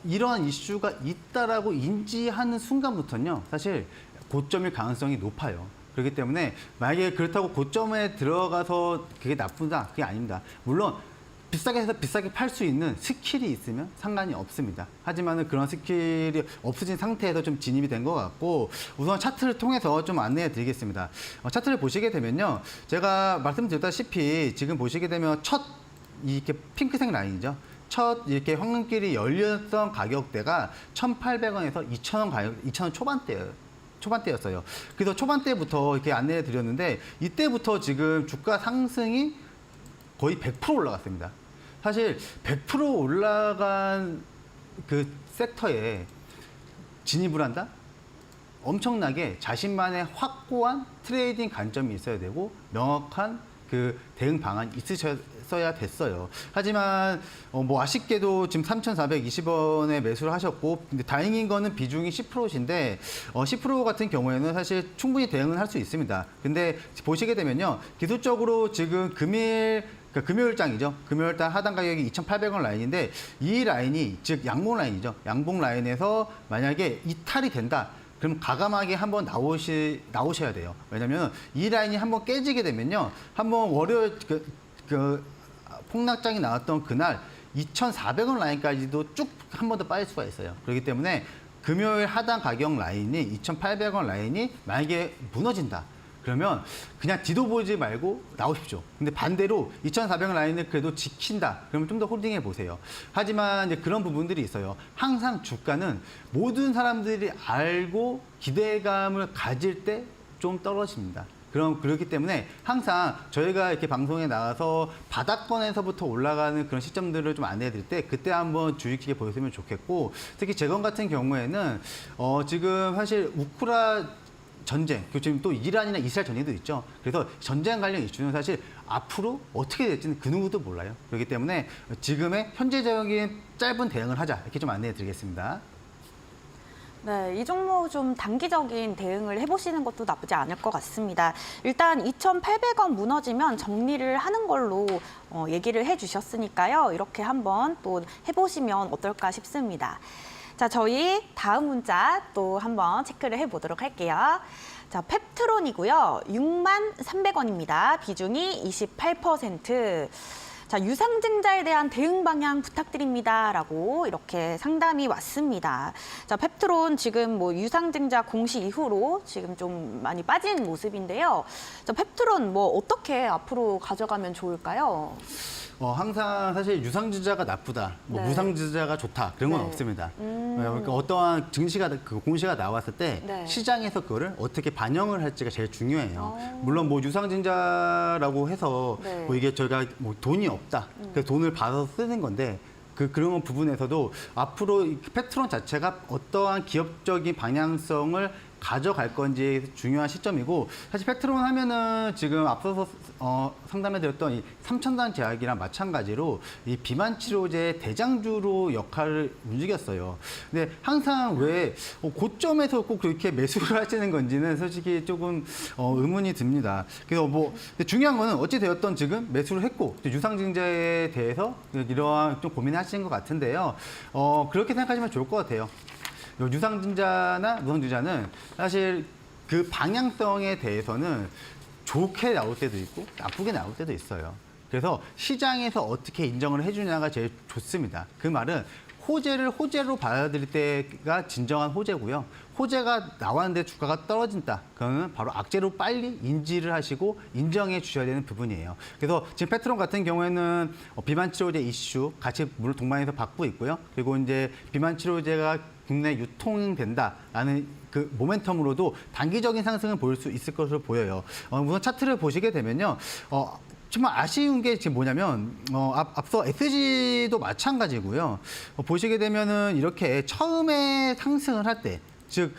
이러한 이슈가 있다라고 인지하는 순간부터는요. 사실 고점일 가능성이 높아요. 그렇기 때문에 만약에 그렇다고 고점에 들어가서 그게 나쁘다? 그게 아닙니다. 물론 비싸게 해서 비싸게 팔 수 있는 스킬이 있으면 상관이 없습니다. 하지만은 그런 스킬이 없어진 상태에서 좀 진입이 된 것 같고 우선 차트를 통해서 좀 안내해 드리겠습니다. 차트를 보시게 되면요. 제가 말씀드렸다시피 지금 보시게 되면 첫 이렇게 핑크색 라인이죠. 첫 이렇게 황금길이 열렸던 가격대가 1,800원에서 2,000원 가격, 2,000원 초반대였어요. 그래서 초반대부터 이렇게 안내해 드렸는데 이때부터 지금 주가 상승이 거의 100% 올라갔습니다. 사실 100% 올라간 그 섹터에 진입을 한다? 엄청나게 자신만의 확고한 트레이딩 관점이 있어야 되고 명확한 그 대응 방안이 있으셔야 됐어요. 하지만 뭐 아쉽게도 지금 3,420원에 매수를 하셨고 근데 다행인 거는 비중이 10%신데 10% 같은 경우에는 사실 충분히 대응을 할 수 있습니다. 근데 보시게 되면요. 기술적으로 지금 금요일장이죠. 금요일장 하단 가격이 2,800원 라인인데 이 라인이 즉 양봉 라인이죠. 양봉 라인에서 만약에 이탈이 된다. 그럼 가감하게 한번 나오셔야 돼요. 왜냐하면 이 라인이 한번 깨지게 되면요. 한번 월요일 폭락장이 나왔던 그날 2,400원 라인까지도 쭉 한 번 더 빠질 수가 있어요. 그렇기 때문에 금요일 하단 가격 라인이 2,800원 라인이 만약에 무너진다. 그러면 그냥 뒤도 보지 말고 나오십시오. 근데 반대로 2,400원 라인을 그래도 지킨다. 그러면 좀 더 홀딩해 보세요. 하지만 이제 그런 부분들이 있어요. 항상 주가는 모든 사람들이 알고 기대감을 가질 때 좀 떨어집니다. 그렇기 때문에 항상 저희가 이렇게 방송에 나가서 바닥권에서부터 올라가는 그런 시점들을 좀 안내해 드릴 때 그때 한번 주의 깊게 보셨으면 좋겠고 특히 재건 같은 경우에는 지금 사실 우크라 전쟁, 지금 또 이란이나 이스라엘 전쟁도 있죠. 그래서 전쟁 관련 이슈는 사실 앞으로 어떻게 될지는 그 누구도 몰라요. 그렇기 때문에 지금의 현재적인 짧은 대응을 하자 이렇게 좀 안내해 드리겠습니다. 네, 이 종목 좀 단기적인 대응을 해보시는 것도 나쁘지 않을 것 같습니다. 일단 2,800원 무너지면 정리를 하는 걸로 얘기를 해주셨으니까요. 이렇게 한번 또 해보시면 어떨까 싶습니다. 자, 저희 다음 문자 또 한번 체크를 해보도록 할게요. 자, 펩트론이고요. 63,300원입니다. 비중이 28%. 자, 유상증자에 대한 대응 방향 부탁드립니다. 라고 이렇게 상담이 왔습니다. 자, 펩트론 지금 뭐 유상증자 공시 이후로 지금 좀 많이 빠진 모습인데요. 자, 펩트론 뭐 어떻게 앞으로 가져가면 좋을까요? 항상 사실 유상증자가 나쁘다, 뭐 네. 무상증자가 좋다 그런 건 네. 없습니다. 그러니까 어떠한 공시가 나왔을 때 네. 시장에서 그거를 어떻게 반영을 할지가 제일 중요해요. 물론 뭐 유상증자라고 해서 네. 뭐 이게 저희가 뭐 돈이 없다, 그래서 돈을 받아서 쓰는 건데 그런 부분에서도 앞으로 이 페트론 자체가 어떠한 기업적인 방향성을 가져갈 건지 중요한 시점이고, 사실 페트론 하면은 지금 앞서서 상담해드렸던 이 삼천단 제약이랑 마찬가지로 이 비만 치료제 대장주로 역할을 움직였어요. 근데 항상 왜 고점에서 꼭 그렇게 매수를 하시는 건지는 솔직히 조금 의문이 듭니다. 그래서 뭐 근데 중요한 거는 어찌 되었던 지금 매수를 했고 유상증자에 대해서 이러한 좀 고민을 하시는 것 같은데요. 그렇게 생각하시면 좋을 것 같아요. 유상증자나 무상증자는 사실 그 방향성에 대해서는 좋게 나올 때도 있고 나쁘게 나올 때도 있어요. 그래서 시장에서 어떻게 인정을 해주냐가 제일 좋습니다. 그 말은 호재를 호재로 받아들일 때가 진정한 호재고요. 호재가 나왔는데 주가가 떨어진다. 그거는 바로 악재로 빨리 인지를 하시고 인정해 주셔야 되는 부분이에요. 그래서 지금 페트론 같은 경우에는 비만 치료제 이슈 같이 물론 동반해서 받고 있고요. 그리고 이제 비만 치료제가 국내 유통된다라는 그 모멘텀으로도 단기적인 상승을 보일 수 있을 것으로 보여요. 우선 차트를 보시게 되면요. 정말 아쉬운 게 지금 뭐냐면 앞서 SG도 마찬가지고요. 보시게 되면은 이렇게 처음에 상승을 할 때, 즉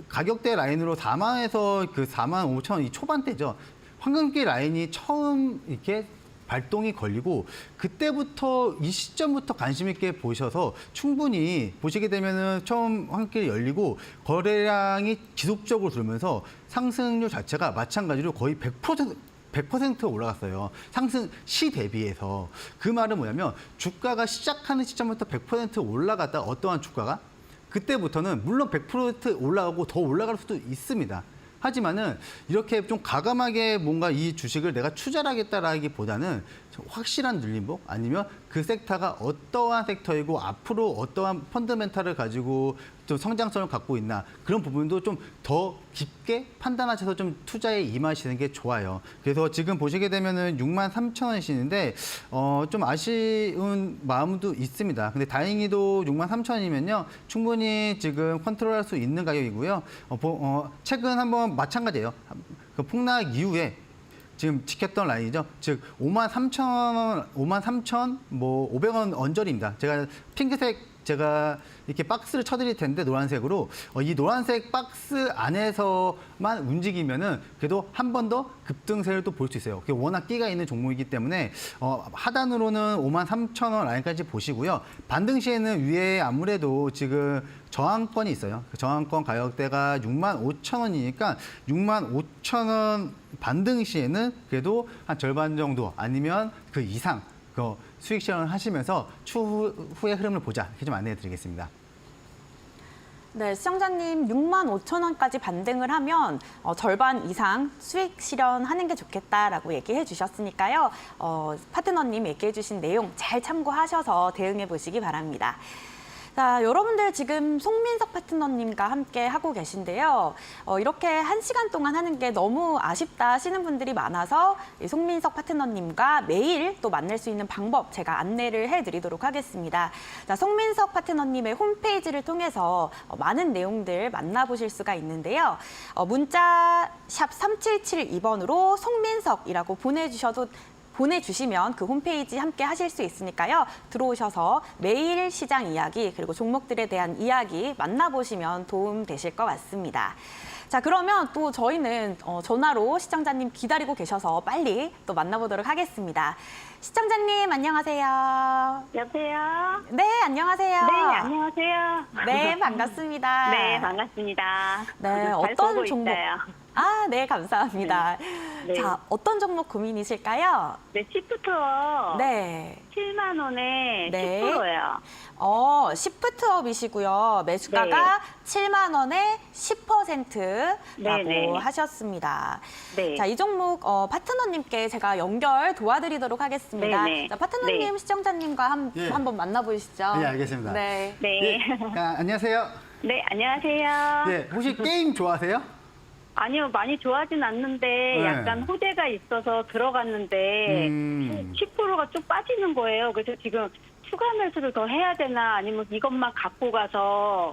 가격대 라인으로 4만에서 그 4만 5천 원 이 초반대죠. 황금기 라인이 처음 이렇게 발동이 걸리고 그때부터 이 시점부터 관심 있게 보셔서 충분히 보시게 되면은 처음 황금길이 열리고 거래량이 지속적으로 들면서 상승률 자체가 마찬가지로 거의 100% 올라갔어요. 상승 시 대비해서. 그 말은 뭐냐면 주가가 시작하는 시점부터 100% 올라갔다 어떠한 주가가 그때부터는 물론 100% 올라가고 더 올라갈 수도 있습니다. 하지만은 이렇게 좀 과감하게 뭔가 이 주식을 내가 투자를 하겠다라기보다는 확실한 눌림목 아니면 그 섹터가 어떠한 섹터이고 앞으로 어떠한 펀더멘탈을 가지고 좀 성장성을 갖고 있나 그런 부분도 좀 더 깊게 판단하셔서 좀 투자에 임하시는 게 좋아요. 그래서 지금 보시게 되면은 63,000원이시는데 좀 아쉬운 마음도 있습니다. 근데 다행히도 63,000원이면요 충분히 지금 컨트롤할 수 있는 가격이고요. 최근 한번 마찬가지예요. 그 폭락 이후에 지금 지켰던 라인이죠. 즉 53,000원, 53,500원 언저리입니다. 제가 핑크색 제가 이렇게 박스를 쳐드릴 텐데 노란색으로 이 노란색 박스 안에서만 움직이면은 그래도 한 번 더 급등세를 또 볼 수 있어요. 그게 워낙 끼가 있는 종목이기 때문에 하단으로는 53,000원 라인까지 보시고요. 반등 시에는 위에 아무래도 지금 저항권이 있어요. 그 저항권 가격대가 65,000원이니까 65,000원 반등 시에는 그래도 한 절반 정도 아니면 그 이상 수익 실현을 하시면서 추후의 흐름을 보자 이렇게 좀 안내해 드리겠습니다. 네, 시청자님 65,000원까지 반등을 하면 절반 이상 수익 실현하는 게 좋겠다라고 얘기해 주셨으니까요. 파트너님 얘기해 주신 내용 잘 참고하셔서 대응해 보시기 바랍니다. 자, 여러분들 지금 송민석 파트너님과 함께 하고 계신데요. 이렇게 1시간 동안 하는 게 너무 아쉽다 하시는 분들이 많아서 이 송민석 파트너님과 매일 또 만날 수 있는 방법 제가 안내를 해드리도록 하겠습니다. 자, 송민석 파트너님의 홈페이지를 통해서 많은 내용들 만나보실 수가 있는데요. 문자 샵 3772번으로 송민석이라고 보내주시면 그 홈페이지 함께 하실 수 있으니까요. 들어오셔서 매일 시장 이야기 그리고 종목들에 대한 이야기 만나보시면 도움 되실 것 같습니다. 자, 그러면 또 저희는 전화로 시청자님 기다리고 계셔서 빨리 또 만나보도록 하겠습니다. 시청자님 안녕하세요. 여보세요? 네, 안녕하세요. 네, 안녕하세요. 네, 반갑습니다. 네, 반갑습니다. 네, 잘 어떤 보고 종목? 있어요. 아, 네, 감사합니다. 네. 자, 어떤 종목 고민이실까요? 네, 시프트업 네. 7만 원에 네. 10%예요. 시프트업이시고요. 매수가가 7만 원에 10%라고 네, 네. 하셨습니다. 네. 자, 이 종목 파트너님께 제가 연결 도와드리도록 하겠습니다. 네, 네. 자, 파트너님, 네. 시청자님과 예. 한번 만나보시죠. 네, 알겠습니다. 네. 네. 안녕하세요. 네, 안녕하세요. 네, 혹시 게임 좋아하세요? 아니요, 많이 좋아하진 않는데 네. 약간 호재가 있어서 들어갔는데 10%가 좀 빠지는 거예요. 그래서 지금 추가 매수를 더 해야 되나 아니면 이것만 갖고 가서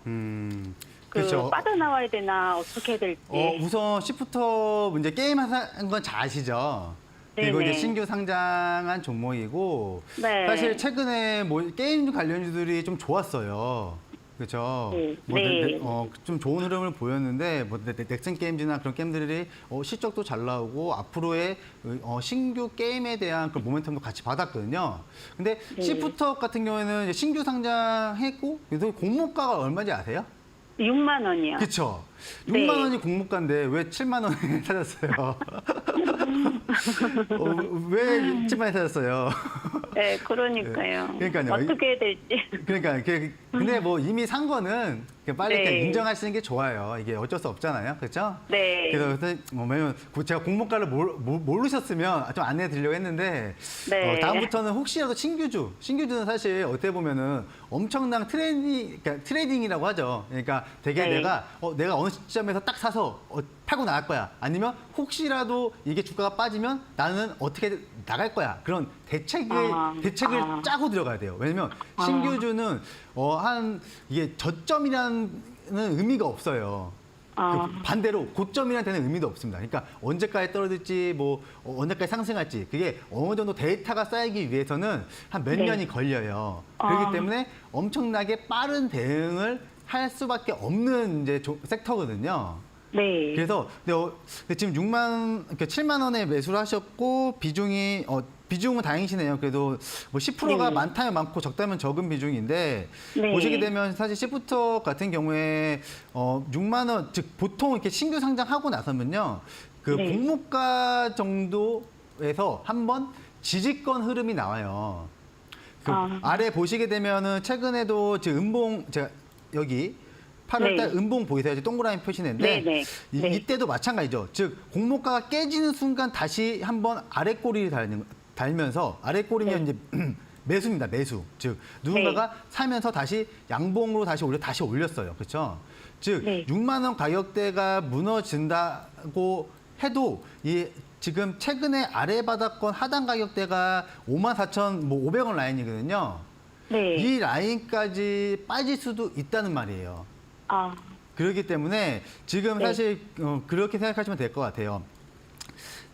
그렇죠. 빠져나와야 되나 어떻게 될지. 우선 시프터 문제 게임 하는 건 잘 아시죠? 그리고 이제 네네. 신규 상장한 종목이고 네. 사실 최근에 뭐 게임 관련주들이 좀 좋았어요. 그렇죠. 네. 뭐 네. 좀 좋은 흐름을 보였는데 뭐 넥슨 게임즈나 그런 게임들이 실적도 잘 나오고 앞으로의 신규 게임에 대한 그 모멘텀도 같이 받았거든요. 근데 네. 시프트업 같은 경우에는 이제 신규 상장했고 그래서 공모가가 얼마인지 아세요? 6만 원이요. 그렇죠. 네. 6만 원이 공모가인데 왜 7만 원에 찾았어요? 왜 7만 원에 찾았어요? 네, 그러니까요. 그러니까요. 어떻게 해야 될지. 그러니까 근데 뭐 이미 산 거는 빨리 네. 이렇게 인정하시는 게 좋아요. 이게 어쩔 수 없잖아요, 그렇죠? 네. 그래서 왜냐면 제가 공모가를 모르셨으면 좀 안내해 드리려고 했는데 네. 다음부터는 혹시라도 신규주는 사실 어떻게 보면은 엄청난 그러니까 트레이딩이라고 하죠. 그러니까 되게 네. 내가 어느 시점에서 딱 사서 팔고 나갈 거야. 아니면 혹시라도 이게 주가가 빠지면 나는 어떻게 나갈 거야. 그런 대책을 짜고 들어가야 돼요. 왜냐면 신규주는 이게 저점이라는 의미가 없어요. 그 반대로 고점이라는 데는 의미도 없습니다. 그러니까 언제까지 떨어질지 뭐 언제까지 상승할지 그게 어느 정도 데이터가 쌓이기 위해서는 한 몇 네. 년이 걸려요. 그렇기 때문에 엄청나게 빠른 대응을 할 수밖에 없는 이제 섹터거든요. 네. 그래서 근데 지금 7만 원에 매수를 하셨고 비중은 다행이시네요. 그래도 뭐 10%가 네. 많다면 많고 적다면 적은 비중인데 네. 보시게 되면 사실 시프트 같은 경우에 6만 원, 즉 보통 이렇게 신규 상장하고 나서면요. 그 네. 공모가 정도에서 한번 지지권 흐름이 나와요. 그 아래 보시게 되면은 최근에도 지금 제가 여기 8월달 네. 음봉 보이세요? 동그라미 표시인데 네, 네. 네. 이때도 마찬가지죠. 즉 공모가가 깨지는 순간 다시 한번 아래 꼬리를 달면서 아래 꼬리면 네. 이제 매수입니다. 매수. 즉 누군가가 사면서 다시 양봉으로 다시 올렸어요. 그렇죠? 즉 네. 6만 원 가격대가 무너진다고 해도 지금 최근에 아래 바닥권 하단 가격대가 54,500원 라인이거든요. 네. 이 라인까지 빠질 수도 있다는 말이에요. 그렇기 때문에 지금 네. 사실 그렇게 생각하시면 될 것 같아요.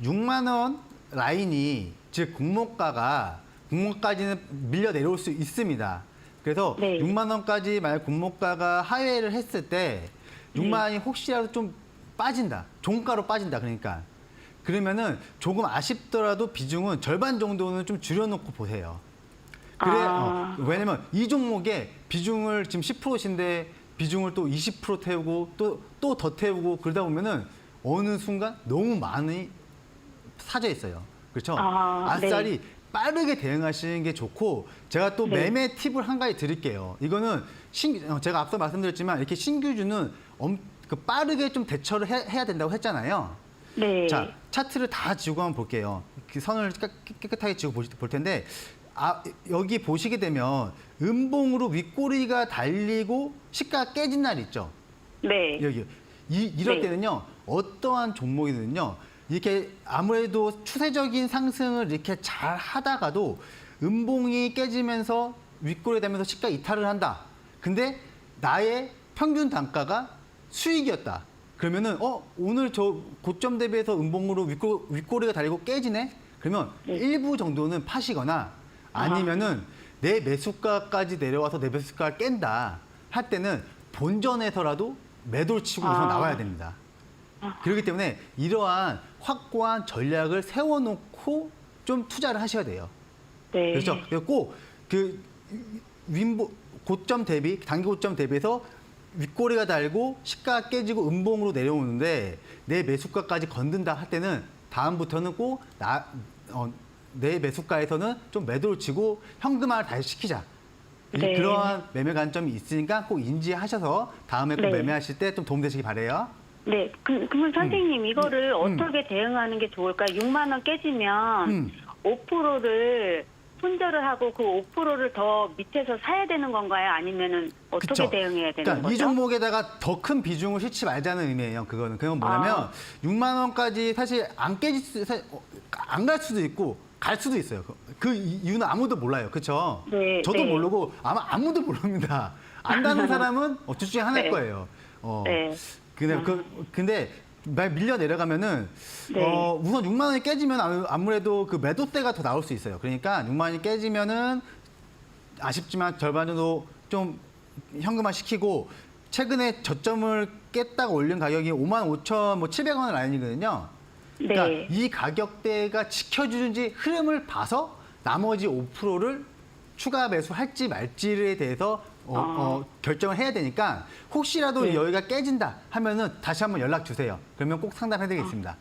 6만 원 라인이 즉 공모가까지는 밀려 내려올 수 있습니다. 그래서 네. 6만 원까지 만약 공모가가 하회를 했을 때 6만 원이 혹시라도 좀 빠진다. 종가로 빠진다. 그러면은 조금 아쉽더라도 비중은 절반 정도는 좀 줄여놓고 보세요. 왜냐면 이 종목에 비중을 지금 10%신데 비중을 또 20% 태우고 또 더 태우고 그러다 보면은 어느 순간 너무 많이 사져 있어요. 그렇죠? 아싸리 네. 빠르게 대응하시는 게 좋고 제가 또 네. 매매 팁을 한 가지 드릴게요. 이거는 제가 앞서 말씀드렸지만 이렇게 신규주는 빠르게 좀 대처를 해야 된다고 했잖아요. 네. 자, 차트를 다 지우고 한번 볼게요. 그 선을 깨끗하게 지우고 볼 텐데 여기 보시게 되면 음봉으로 윗꼬리가 달리고 시가가 깨진 날 있죠. 네. 여기 이럴 네. 때는요. 어떠한 종목이든요. 이렇게 아무래도 추세적인 상승을 이렇게 잘 하다가도 음봉이 깨지면서 윗꼬리 되면서 시가 이탈을 한다. 근데 나의 평균 단가가 수익이었다. 그러면은 오늘 저 고점 대비해서 음봉으로 윗꼬리가 달리고 깨지네. 그러면 일부 정도는 파시거나 아니면은 내 매수가까지 내려와서 내 매수가를 깬다 할 때는 본전에서라도 매도를 치고 우선 나와야 됩니다. 그렇기 때문에 이러한 확고한 전략을 세워놓고 좀 투자를 하셔야 돼요. 네. 그렇죠? 꼭 고점 대비, 단기 고점 대비해서 윗꼬리가 달고 시가가 깨지고 음봉으로 내려오는데 내 매수가까지 건든다 할 때는 다음부터는 꼭 내 매수가에서는 좀 매도를 치고 현금화를 다시 시키자. 네. 그러한 매매 관점이 있으니까 꼭 인지하셔서 다음에 꼭 네. 매매하실 때 좀 도움되시기 바라요. 네. 그러면 선생님 이거를 어떻게 대응하는 게 좋을까요? 6만 원 깨지면 5%를 손절을 하고 그 5%를 더 밑에서 사야 되는 건가요? 아니면은 어떻게 그쵸. 대응해야 되는 그러니까 거죠? 이 종목에다가 더 큰 비중을 싣지 말자는 의미예요. 그건 뭐냐면 6만 원까지 사실 안 갈 수도 있고 갈 수도 있어요. 그 이유는 아무도 몰라요. 그렇죠? 네, 저도 네. 모르고 아마 아무도 모릅니다. 안다는 사람은 둘 중에 하나일 네. 거예요. 네. 근데 밀려 내려가면은 네. 우선 6만 원이 깨지면 아무래도 그 매도대가 더 나올 수 있어요. 그러니까 6만 원이 깨지면은 아쉽지만 절반 정도 좀 현금화 시키고 최근에 저점을 깼다가 올린 가격이 55,700원 라인이거든요. 그러니까 네. 이 가격대가 지켜주는지 흐름을 봐서 나머지 5%를 추가 매수할지 말지에 대해서 결정을 해야 되니까 혹시라도 네. 여기가 깨진다 하면은 다시 한번 연락 주세요. 그러면 꼭 상담해드리겠습니다.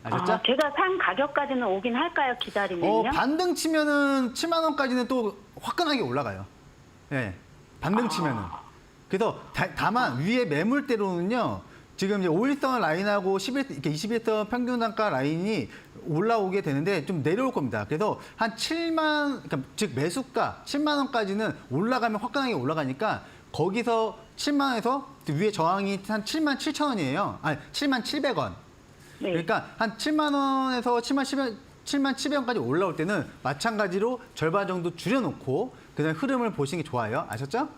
아셨죠? 제가 산 가격까지는 오긴 할까요? 기다리면요? 반등 치면은 7만 원까지는 또 화끈하게 올라가요. 예, 반등 치면은. 그래서 다만 위에 매물대로는요. 지금 이제 5일선 라인하고 21선 평균 단가 라인이 올라오게 되는데 좀 내려올 겁니다. 그래서 한 7만, 그러니까 즉 매수가 7만 원까지는 올라가면 화끈하게 올라가니까 거기서 7만 원에서 위에 저항이 한 7만 7천 원이에요. 아니 7만 700원. 네. 그러니까 한 7만 원에서 7만 700원까지 올라올 때는 마찬가지로 절반 정도 줄여놓고 그다음 흐름을 보시는 게 좋아요. 아셨죠?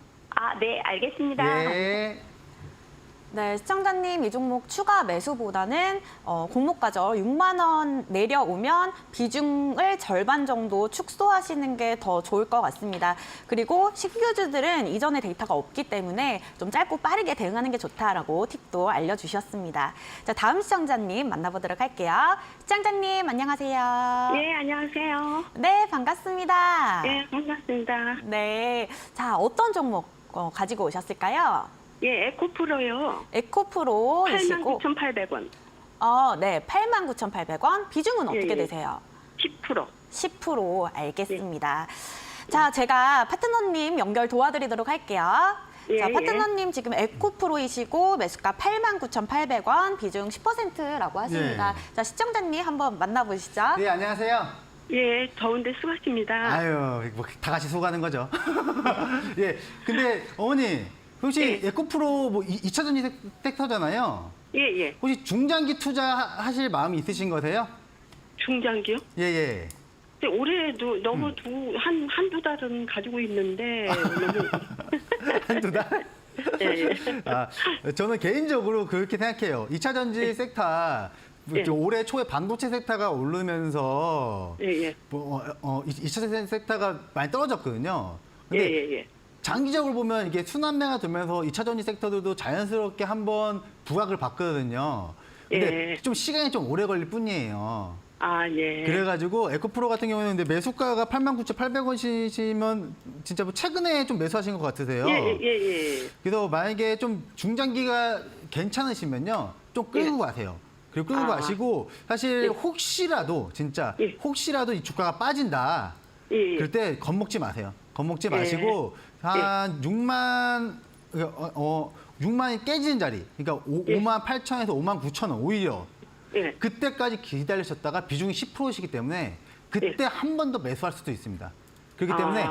네, 알겠습니다. 예. 네, 시청자님 이 종목 추가 매수보다는 공모가죠. 6만 원 내려오면 비중을 절반 정도 축소하시는 게 더 좋을 것 같습니다. 그리고 신규주들은 이전에 데이터가 없기 때문에 좀 짧고 빠르게 대응하는 게 좋다라고 팁도 알려주셨습니다. 자, 다음 시청자님 만나보도록 할게요. 시청자님 안녕하세요. 네, 안녕하세요. 네, 반갑습니다. 네, 반갑습니다. 네, 자 어떤 종목 가지고 오셨을까요? 예, 에코프로요. 에코프로이시고 89,800원. 네, 89,800원. 비중은 어떻게 예. 되세요? 10%. 10% 알겠습니다. 자, 제가 파트너님 연결 도와드리도록 할게요. 예, 자, 예. 파트너님 지금 에코프로이시고 매수가 89,800원, 비중 10%라고 하십니다. 예. 자, 시청자님 한번 만나보시죠. 네, 안녕하세요. 예, 더운데 수고하십니다. 아유, 뭐 다 같이 속하는 거죠. 예, 근데 어머니 혹시 예. 에코프로 뭐 2차 전지 섹터잖아요. 예, 예. 혹시 중장기 투자하실 마음이 있으신 거세요? 중장기요? 예, 예. 근데 올해도 너무 한두 달은 가지고 있는데 너무 한두 달? 예, 저는 개인적으로 그렇게 생각해요. 2차 전지 섹터 예. 올해 초에 반도체 섹터가 오르면서 예, 예. 2차 섹터가 많이 떨어졌거든요. 예, 근데 예, 예. 장기적으로 보면 이게 순환매가 되면서 2차 전지 섹터들도 자연스럽게 한번 부각을 받거든요. 근데 예. 좀 시간이 좀 오래 걸릴 뿐이에요. 예. 그래가지고 에코프로 같은 경우는 근데 매수가가 89,800원이시면 진짜 뭐 최근에 좀 매수하신 것 같으세요. 예, 예, 예. 그래서 만약에 좀 중장기가 괜찮으시면요. 좀 끌고 가세요. 그리고 끌고 가시고 사실 예. 혹시라도 진짜 예. 혹시라도 이 주가가 빠진다. 예, 예. 그럴 때 겁먹지 마세요. 겁먹지 예. 마시고 한 6만이 깨지는 자리. 그러니까 예. 5만 8천에서 5만 9천 원 오히려 예. 그때까지 기다리셨다가 비중이 10%시기 때문에 그때 한 번 더 매수할 수도 있습니다. 그렇기 때문에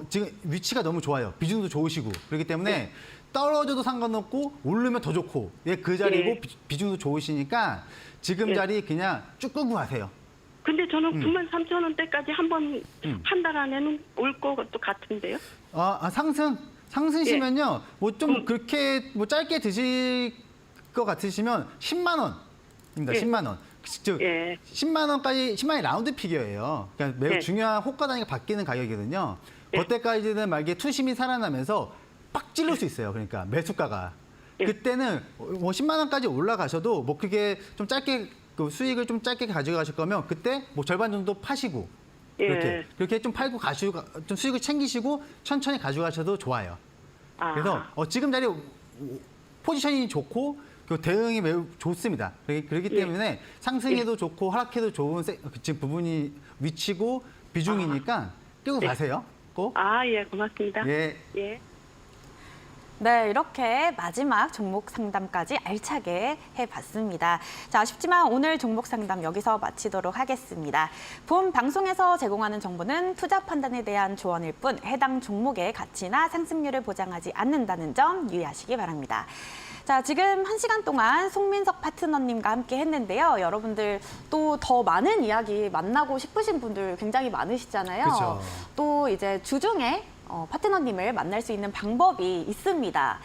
지금 위치가 너무 좋아요. 비중도 좋으시고 그렇기 때문에 떨어져도 상관없고 오르면 더 좋고 그 자리고 예. 비중도 좋으시니까 지금 예. 자리 그냥 쭉 끌고 가세요. 근데 저는 93,000원대까지 한 번 한 달 안에는 올 것도 같은데요. 상승시면요. 뭐 좀 그렇게 뭐 짧게 드실 것 같으시면 10만 원입니다. 예. 10만 원. 즉 예. 10만 원까지 10만이 라운드 피겨예요. 그러니까 매우 예. 중요한 호가 단위가 바뀌는 가격이거든요. 예. 그때까지는 만약에 투심이 살아나면서 빡 찔릴 수 있어요. 그러니까 매수가가. 예. 그때는 뭐 10만 원까지 올라가셔도 뭐 그게 좀 짧게 그 수익을 좀 짧게 가져가실 거면 그때 뭐 절반 정도 파시고 예. 그렇게 좀 팔고 가시고 좀 수익을 챙기시고 천천히 가져가셔도 좋아요. 그래서 지금 자리 포지션이 좋고 그 대응이 매우 좋습니다. 그렇기 때문에 상승해도 좋고 하락해도 좋은 지금 부분이 위치고 비중이니까 끌고 가세요. 꼭. 예, 고맙습니다. 예. 예. 네, 이렇게 마지막 종목 상담까지 알차게 해봤습니다. 자, 아쉽지만 오늘 종목 상담 여기서 마치도록 하겠습니다. 본 방송에서 제공하는 정보는 투자 판단에 대한 조언일 뿐 해당 종목의 가치나 상승률을 보장하지 않는다는 점 유의하시기 바랍니다. 자, 지금 1시간 동안 송민석 파트너님과 함께 했는데요. 여러분들 또 더 많은 이야기 만나고 싶으신 분들 굉장히 많으시잖아요. 그렇죠. 또 이제 주중에 파트너님을 만날 수 있는 방법이 있습니다.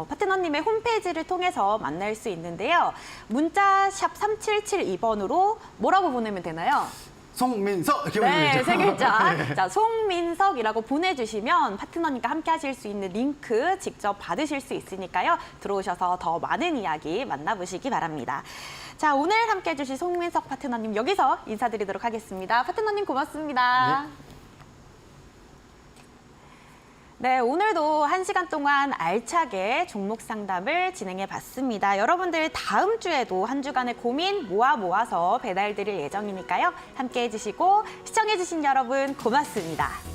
파트너님의 홈페이지를 통해서 만날 수 있는데요. 문자 샵 3772번으로 뭐라고 보내면 되나요? 송민석 이렇게 네, 보내주죠. 세 글자. 네. 자, 송민석이라고 보내주시면 파트너님과 함께 하실 수 있는 링크 직접 받으실 수 있으니까요. 들어오셔서 더 많은 이야기 만나보시기 바랍니다. 자, 오늘 함께 해주신 송민석 파트너님 여기서 인사드리도록 하겠습니다. 파트너님 고맙습니다. 네, 오늘도 1시간 동안 알차게 종목 상담을 진행해 봤습니다. 여러분들 다음 주에도 한 주간의 고민 모아서 배달드릴 예정이니까요. 함께 해주시고 시청해주신 여러분 고맙습니다.